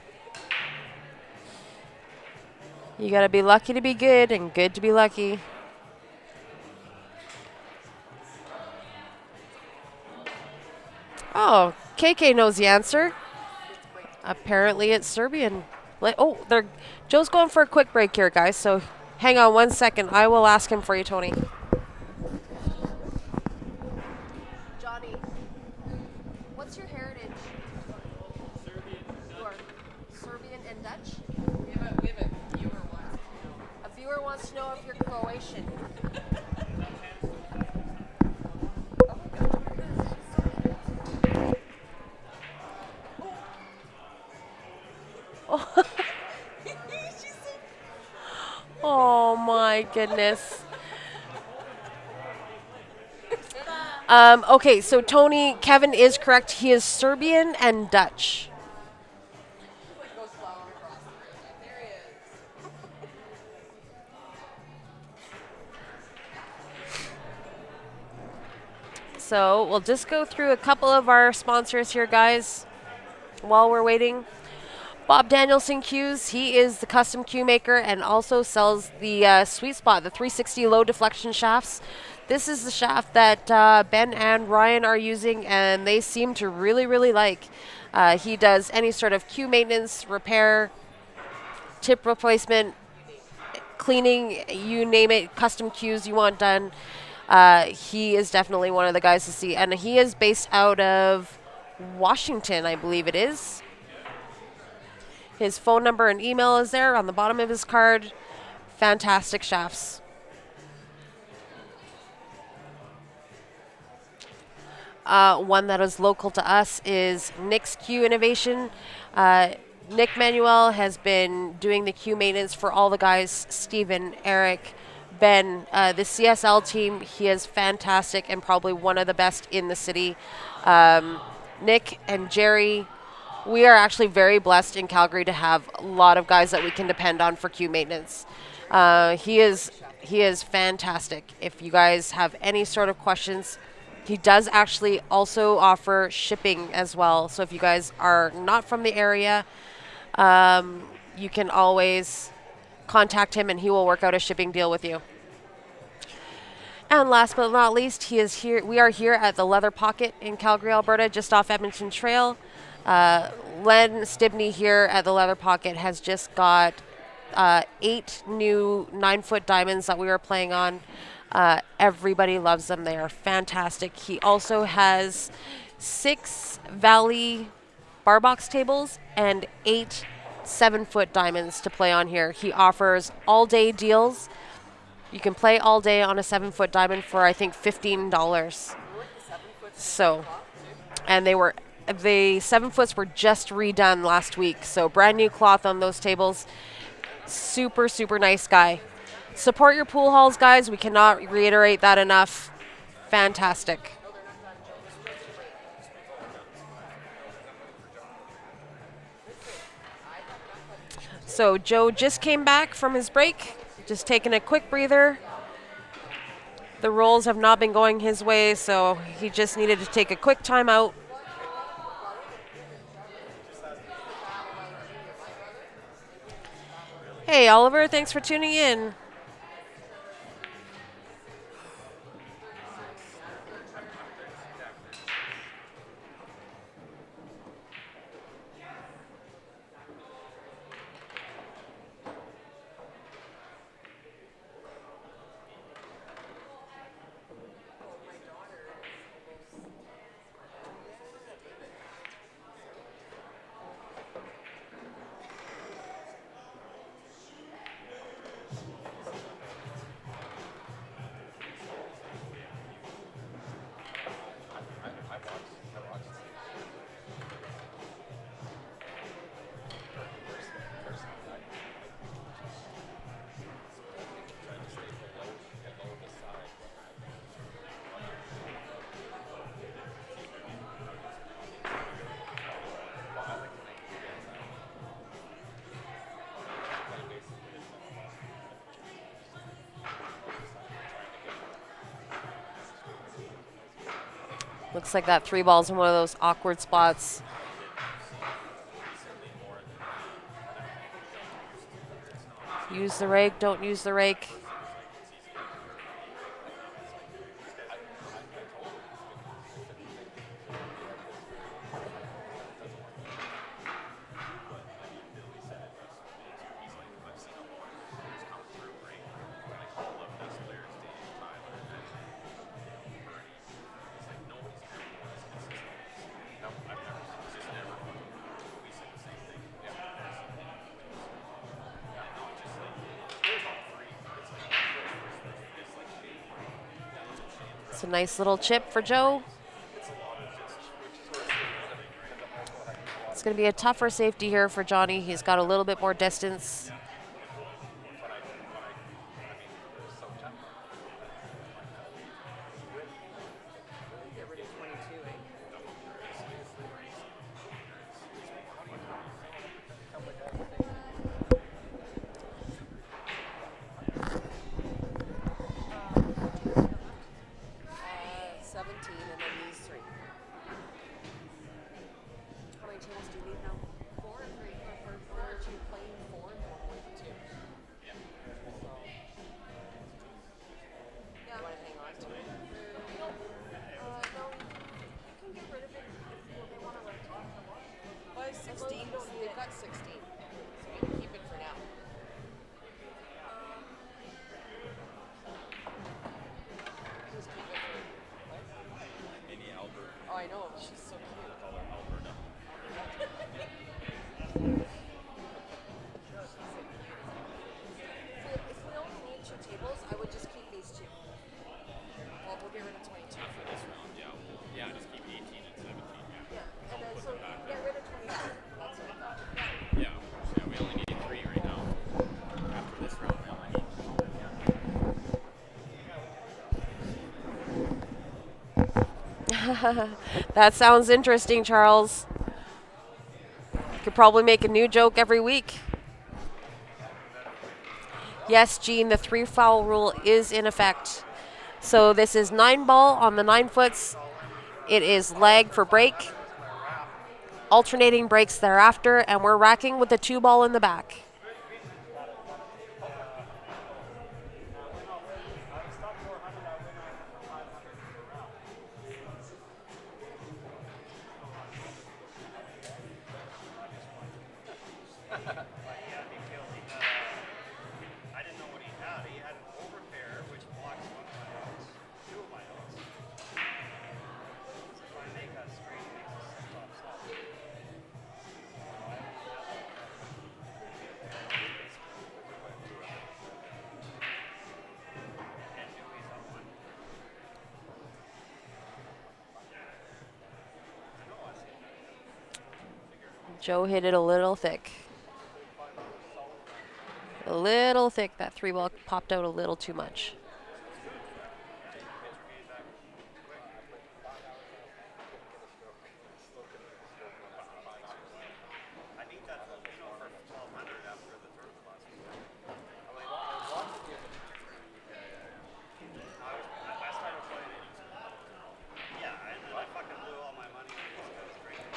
You got to be lucky to be good and good to be lucky. Oh, KK knows the answer. Apparently it's Serbian. Joe's going for a quick break here, guys. So hang on 1 second. I will ask him for you, Tony. Johnny, what's your heritage? You are Serbian and Dutch? We have a viewer wants to know. A viewer wants to know if you're Croatian. Oh my goodness. Okay, so Tony, Kevin is correct. He is Serbian and Dutch. Goes plowing across the room. There he is. So we'll just go through a couple of our sponsors here, guys, while we're waiting. Bob Danielson Cues, he is the custom cue maker and also sells the Sweet Spot, the 360 low deflection shafts. This is the shaft that Ben and Ryan are using, and they seem to really, really like. He does any sort of cue maintenance, repair, tip replacement, cleaning, you name it, custom cues you want done. He is definitely one of the guys to see, and he is based out of Washington, I believe it is. His phone number and email is there on the bottom of his card. Fantastic shafts. One that is local to us is Nick's Q Innovation. Nick Manuel has been doing the Q maintenance for all the guys, Steven, Eric, Ben, the CSL team. He is fantastic and probably one of the best in the city. Nick and Jerry, we are actually very blessed in Calgary to have a lot of guys that we can depend on for Q maintenance. He is fantastic. If you guys have any sort of questions, he does actually also offer shipping as well. So if you guys are not from the area, you can always contact him and he will work out a shipping deal with you. And last but not least, he is here. We are here at the Leather Pocket in Calgary, Alberta, just off Edmonton Trail. Len Stibney here at the Leather Pocket has just got 8 new 9-foot diamonds that we are playing on. Everybody loves them. They are fantastic. He also has 6 Valley bar box tables and 8 7-foot diamonds to play on here. He offers all-day deals. You can play all day on a 7-foot diamond for, I think, $15. So, and the 7-foots were just redone last week. So brand new cloth on those tables. Super, super nice guy. Support your pool halls, guys. We cannot reiterate that enough. Fantastic. So Joe just came back from his break, just taking a quick breather. The rolls have not been going his way, so he just needed to take a quick time out. Hey, Oliver, thanks for tuning in. Looks like that 3 ball's in one of those awkward spots. Use the rake, don't use the rake. It's a nice little chip for Joe. It's going to be a tougher safety here for Johnny. He's got a little bit more distance. Get rid of 22, eh? What teams you got left? 17 and then these three. How many tables do you need now? 4 or 3? Aren't you playing 4 and 4.2? Yeah. You want to hang on to it? No, you can get rid of it if they want to rotate. Well, 16. They've got 16. So you can keep it for now. Just keep it for what? Oh, I know. She's so cute. If we only need 2 tables, I would just keep these 2. Well, we'll get rid of 22 for this round. Yeah, and then so get rid of 22. That's what I thought. We only need 3 right now. After this round, we only need. That sounds interesting, Charles. Could probably make a new joke every week. Yes, Gene, the 3 foul rule is in effect. So this is 9 ball on the 9 foots. It is lag for break, alternating breaks thereafter, and we're racking with the 2 ball in the back. I didn't know what he had. He had an overpair, which blocks one of my outs, 2 of my outs. So if I make a straight, it makes a top stop. And Dewey's up one. I know, I see that. Joe hit it a little thick. A little thick. That 3 ball popped out a little too much. I need that, for 1200 after the tournament last week. Last time I played it. Yeah, and then I fucking blew all my money on these guys drinking.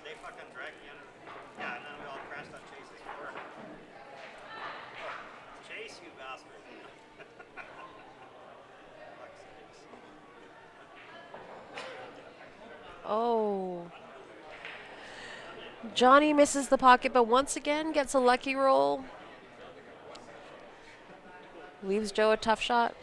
They fucking dragged me under. Yeah, and then we all crashed on Chase's floor. Chase, you bastard. Fuck's sakes. Oh. Johnny misses the pocket, but once again gets a lucky roll. Leaves Joe a tough shot.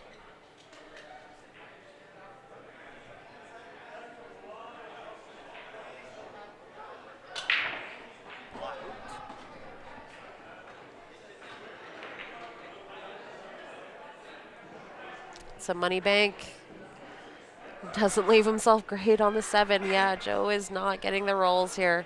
It's a money bank. Doesn't leave himself great on the 7. Yeah, Joe is not getting the rolls here.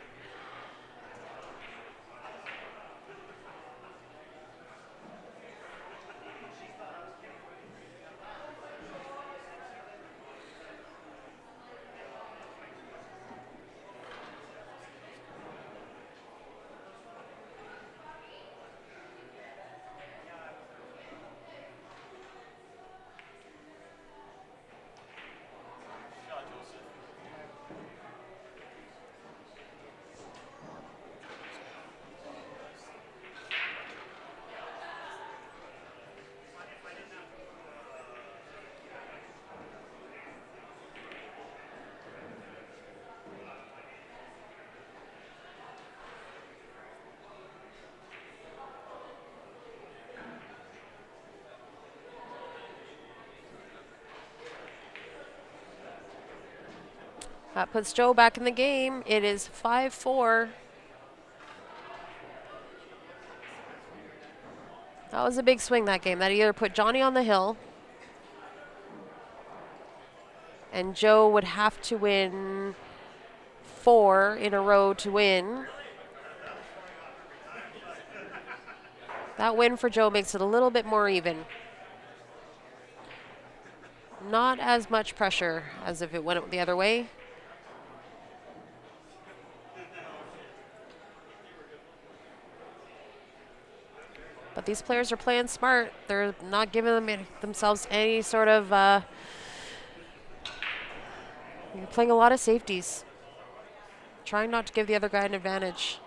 That puts Joe back in the game. It is 5-4. That was a big swing that game. That either put Johnny on the hill, and Joe would have to win 4 in a row to win. That win for Joe makes it a little bit more even. Not as much pressure as if it went the other way. But these players are playing smart. They're not giving themselves any sort of... you're playing a lot of safeties. Trying not to give the other guy an advantage.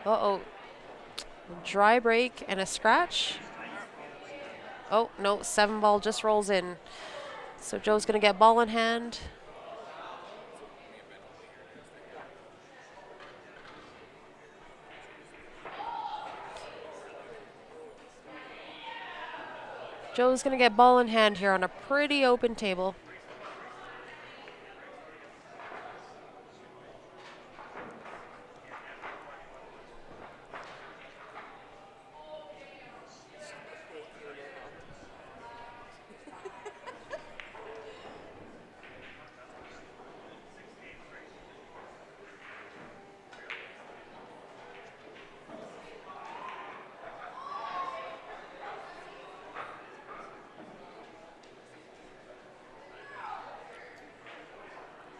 Uh-oh. Dry break and a scratch. Oh, no, 7 ball just rolls in. So Joe's going to get ball in hand. Joe's going to get ball in hand here on a pretty open table.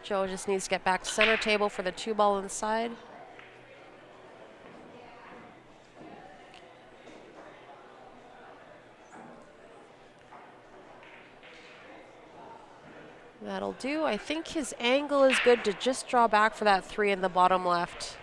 Joe just needs to get back to center table for the 2 ball inside. That'll do. I think his angle is good to just draw back for that 3 in the bottom left.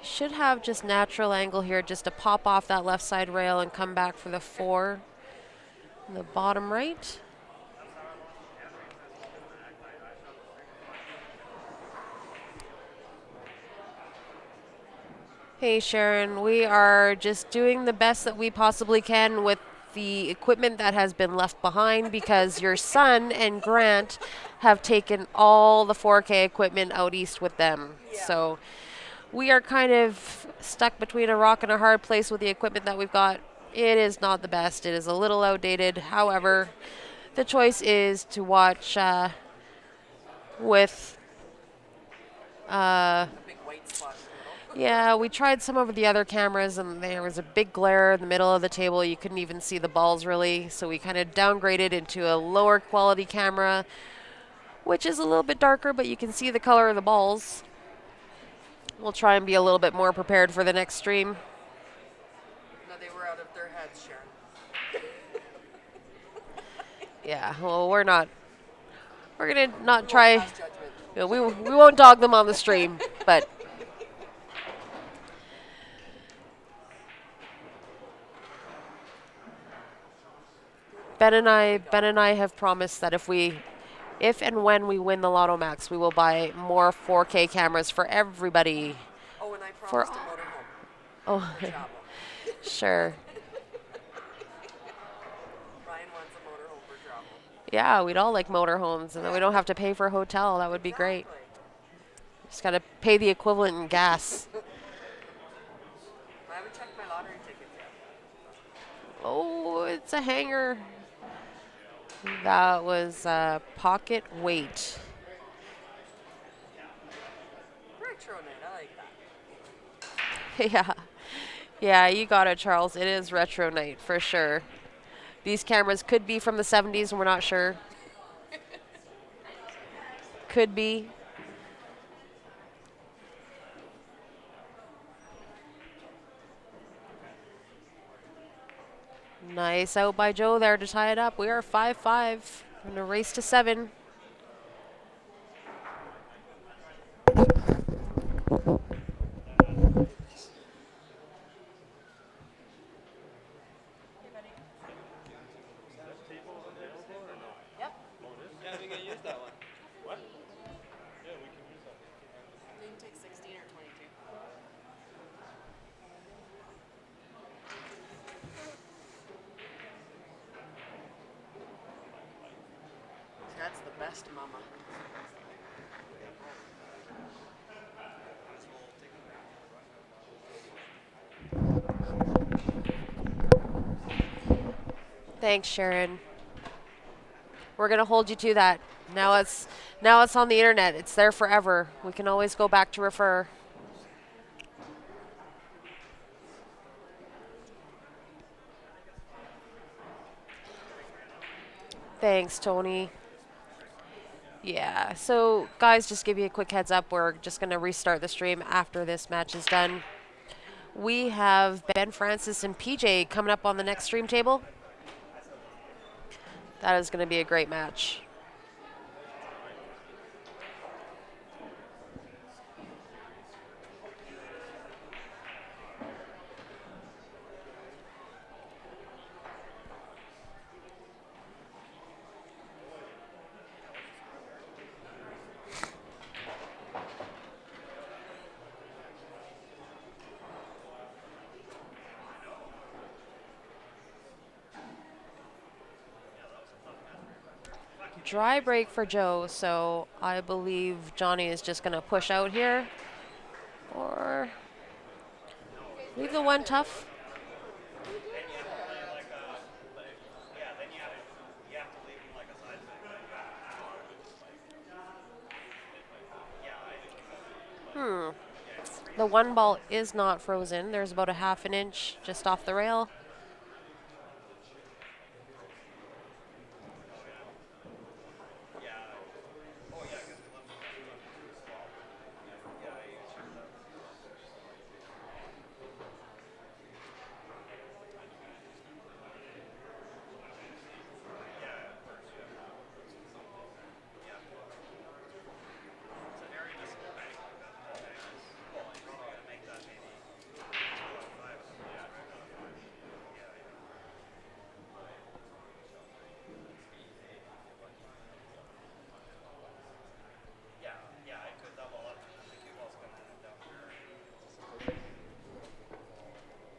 Should have just natural angle here just to pop off that left side rail and come back for the 4 in the bottom right. Hey Sharon, we are just doing the best that we possibly can with the equipment that has been left behind because your son and Grant have taken all the 4K equipment out east with them. Yeah. So we are kind of stuck between a rock and a hard place with the equipment that we've got. It is not the best. It is a little outdated. However, the choice is to watch with... A big white spot in the middle. Yeah, we tried some of the other cameras, and there was a big glare in the middle of the table. You couldn't even see the balls, really. So we kind of downgraded into a lower quality camera, which is a little bit darker, but you can see the color of the balls. We'll try and be a little bit more prepared for the next stream. No, they were out of their heads, Sharon. Yeah, well, we're going to not try... Pass judgment. You know, we won't dog them on the stream, but... Ben and I have promised that if and when we win the Lotto Max, we will buy more 4K cameras for everybody. Oh, and I For- promised a motorhome Oh, for travel. sure. Ryan wants a motorhome for travel. Yeah, we'd all like motorhomes, and then we don't have to pay for a hotel. That would be great. Exactly. Just got to pay the equivalent in gas. I haven't checked my lottery tickets yet. Oh, it's a hanger. That was pocket weight. Retro night, I like that. Yeah. Yeah, you got it, Charles. It is retro night for sure. These cameras could be from the 70s, and we're not sure. Could be. Nice out by Joe there to tie it up. We are 5-5 in a race to 7. Yep. Yeah, we can use that one. What? Yeah, we can use that. You can take 16 or 22. That's the best, mama. Thanks, Sharon. We're gonna hold you to that. Now it's on the internet. It's there forever. We can always go back to refer. Thanks, Tony. Yeah, so guys, just give you a quick heads up. We're just going to restart the stream after this match is done. We have Ben Francis and PJ coming up on the next stream table. That is going to be a great match. Dry break for Joe, so I believe Johnny is just going to push out here. Or leave the one tough. The one ball is not frozen. There's about a half an inch just off the rail.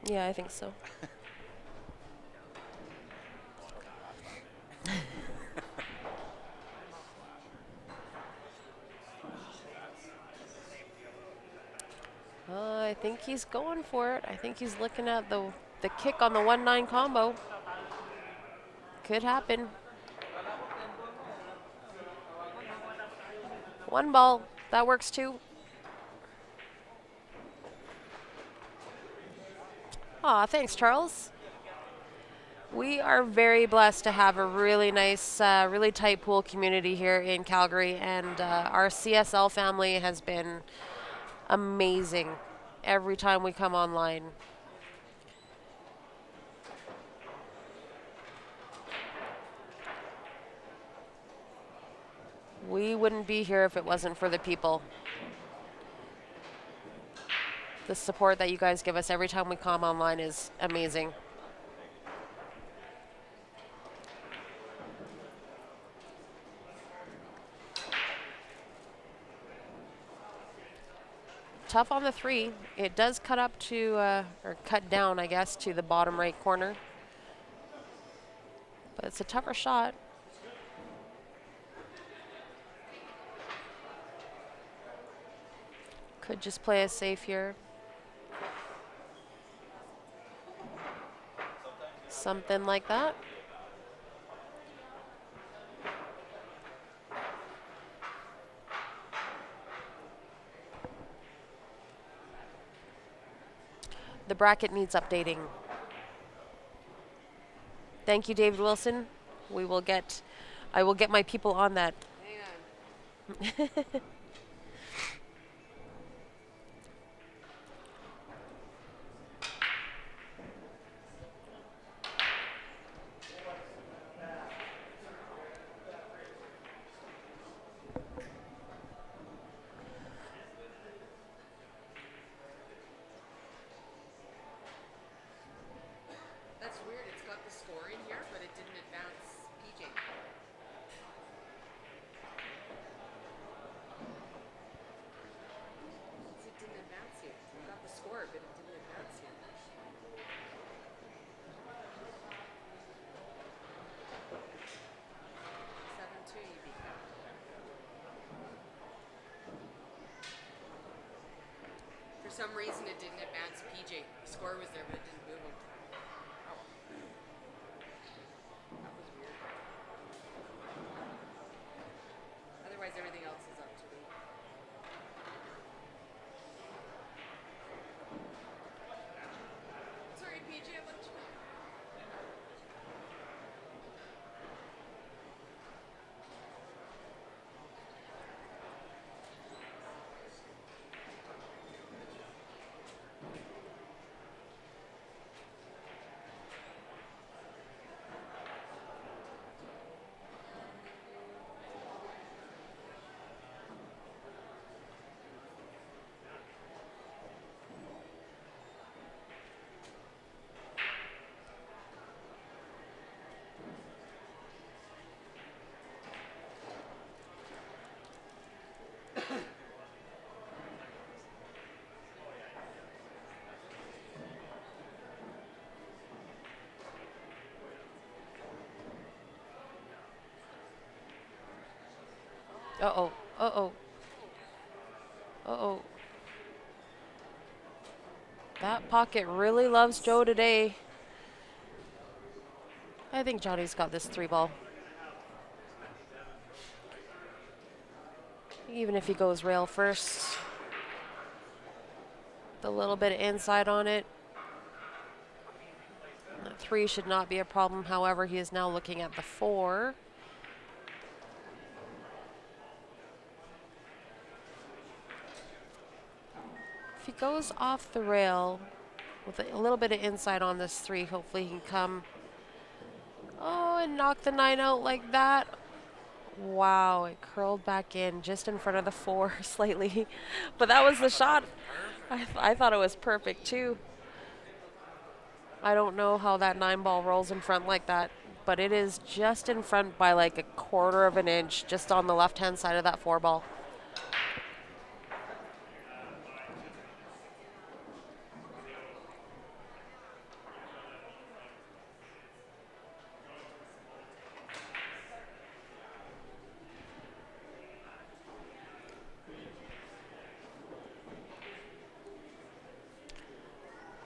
Yeah, I think so. I think he's going for it. I think he's looking at the kick on the 1-9 combo. Could happen. One ball. That works too. Aw, thanks, Charles. We are very blessed to have a really nice, really tight pool community here in Calgary, and our CSL family has been amazing every time we come online. We wouldn't be here if it wasn't for the people. The support that you guys give us every time we come online is amazing. Tough on the 3. It does cut up to, or cut down, I guess, to the bottom right corner. But it's a tougher shot. Could just play it safe here. Something like that. The bracket needs updating. Thank you, David Wilson. I will get my people on that. Hang on. some reason, it didn't advance PJ. The score was there, but it didn't move him. Oh. That was weird. Otherwise, everything else is up to date. Sorry, PJ, I'm not Uh-oh. Uh-oh. Uh-oh. That pocket really loves Joe today. I think Johnny's got this 3-ball. Even if he goes rail first. The little bit of inside on it. The 3 should not be a problem. However, he is now looking at the 4. If he goes off the rail with a little bit of inside on this 3, hopefully he can come. Oh, and knock the 9 out like that. Wow, it curled back in just in front of the 4 slightly. But that was the shot. I thought it was perfect too. I don't know how that 9-ball rolls in front like that, but it is just in front by like a quarter of an inch, just on the left-hand side of that 4-ball.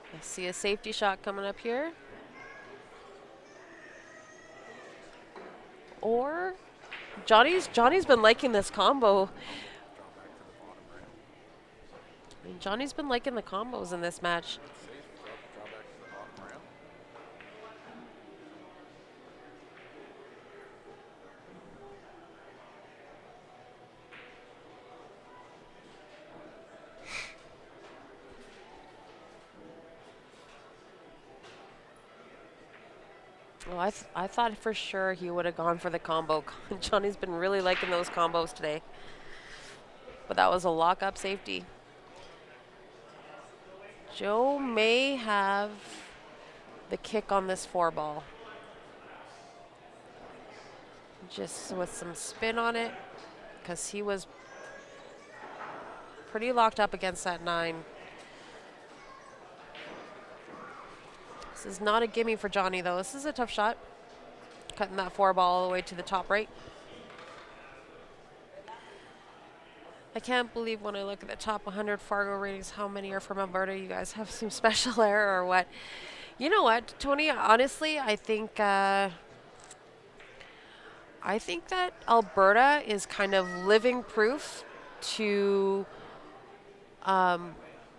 I see a safety shot coming up here. Or Johnny's been liking this combo. I mean, Johnny's been liking the combos in this match. Well, I thought for sure he would have gone for the combo. Johnny's been really liking those combos today. But that was a lock-up safety. Joe may have the kick on this 4-ball. Just with some spin on it, because he was pretty locked up against that 9. This is not a gimme for Johnny, though. This is a tough shot. Cutting that 4-ball all the way to the top right. I can't believe when I look at the top 100 Fargo ratings, how many are from Alberta. You guys have some special air or what? You know what, Tony? Honestly, I think that Alberta is kind of living proof to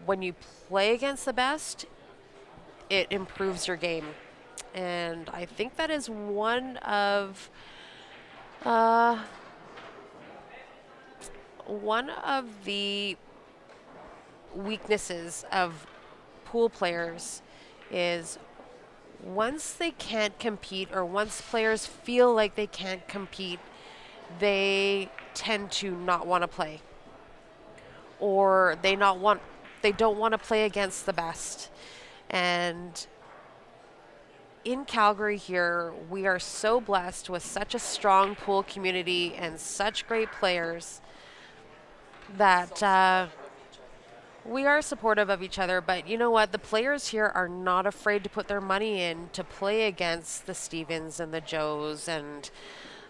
when you play against the best, it improves your game. And I think that is one of the weaknesses of pool players is once they can't compete, or once players feel like they can't compete, they tend to not want to play, or they don't want to play against the best. And in Calgary here, we are so blessed with such a strong pool community and such great players that we are supportive of each other. But you know what? The players here are not afraid to put their money in to play against the Stevens and the Joes and,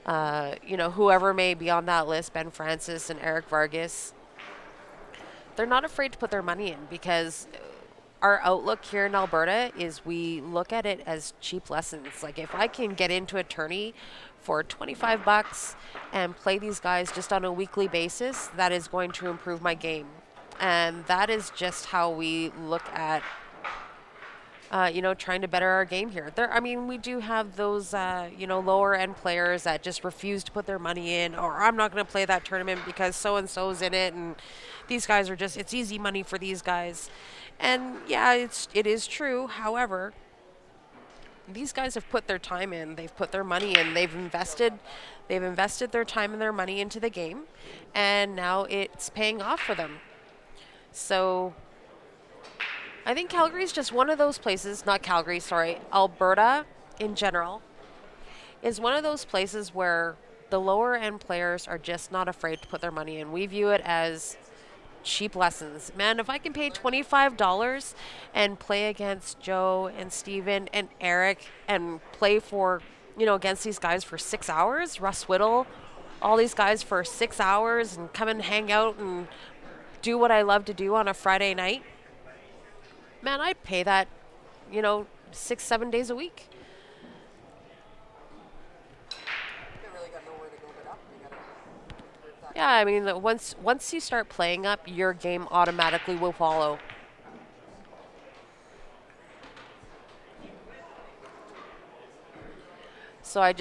whoever may be on that list, Ben Francis and Eric Vargas. they're not afraid to put their money in because our outlook here in Alberta is we look at it as cheap lessons. Like if I can get into a tourney for 25 bucks and play these guys just on a weekly basis, that is going to improve my game. And that is just how we look at trying to better our game here. I mean, we do have those, lower end players that just refuse to put their money in, or I'm not going to play that tournament because so and so's in it, and these guys are it's easy money for these guys. And yeah, it is true. However, these guys have put their time in, they've put their money in, they've invested their time and their money into the game, and now it's paying off for them. So I think Calgary is just one of those places, not Calgary, sorry, Alberta in general is one of those places where the lower end players are just not afraid to put their money in. We view it as cheap lessons. Man, if I can pay $25 and play against Joe and Steven and Eric and play for, against these guys for 6 hours, Russ Whittle, all these guys for 6 hours and come and hang out and do what I love to do on a Friday night, man, I'd pay that, 6-7 days a week. They really got nowhere to go but up. They gotta improve that. Yeah, I mean, once you start playing up, your game automatically will follow. So I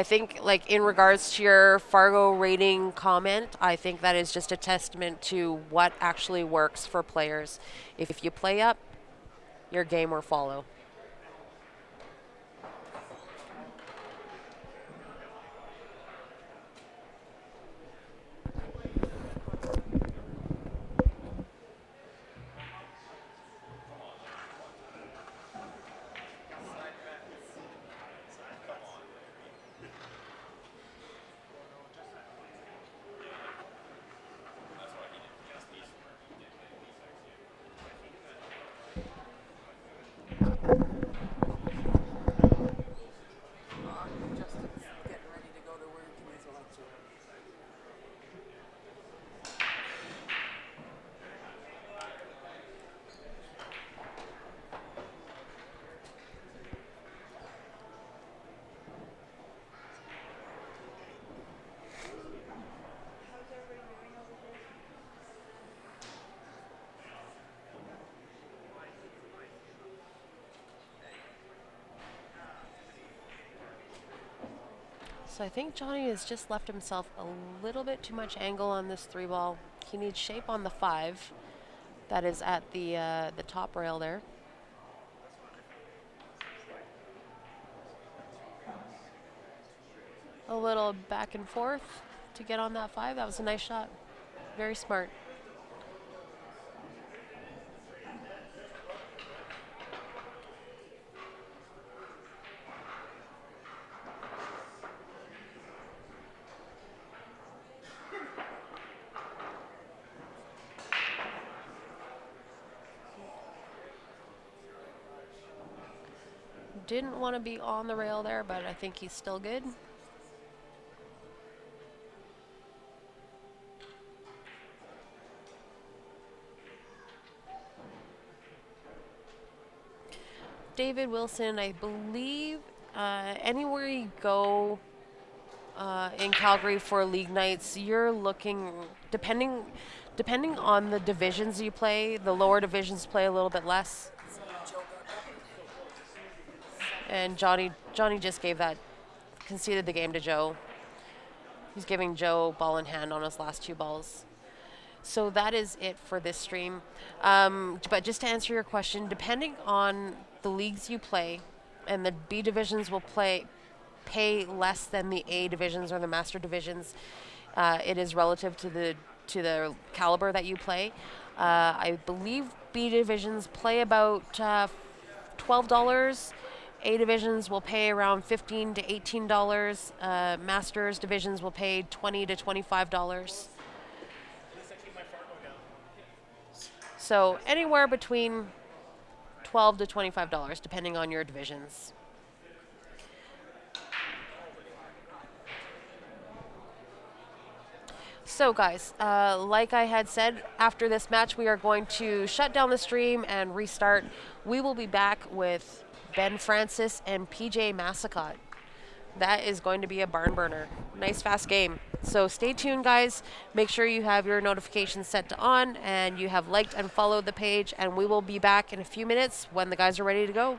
think, like, in regards to your Fargo rating comment, I think that is just a testament to what actually works for players. If you play up, your game will follow. Justin's getting ready to go to work and he's watching. So I think Johnny has just left himself a little bit too much angle on this 3-ball. He needs shape on the 5. That is at the top rail there. A little back and forth to get on that 5. That was a nice shot. Very smart. Didn't want to be on the rail there, but I think he's still good. David Wilson, I believe anywhere you go in Calgary for league nights, you're looking, depending on the divisions you play, the lower divisions play a little bit less. And Johnny just conceded the game to Joe. He's giving Joe ball in hand on his last 2 balls. So that is it for this stream. But just to answer your question, depending on the leagues you play, and the B divisions will pay less than the A divisions or the master divisions. It is relative to the caliber that you play. I believe B divisions play about $12. A divisions will pay around $15 to $18. Masters divisions will pay $20 to $25. So anywhere between $12 to $25, depending on your divisions. So, guys, like I had said, after this match, we are going to shut down the stream and restart. We will be back with Ben Francis and PJ Massacott. That is going to be a barn burner. Nice, fast game. So stay tuned, guys. Make sure you have your notifications set to on and you have liked and followed the page. And we will be back in a few minutes when the guys are ready to go.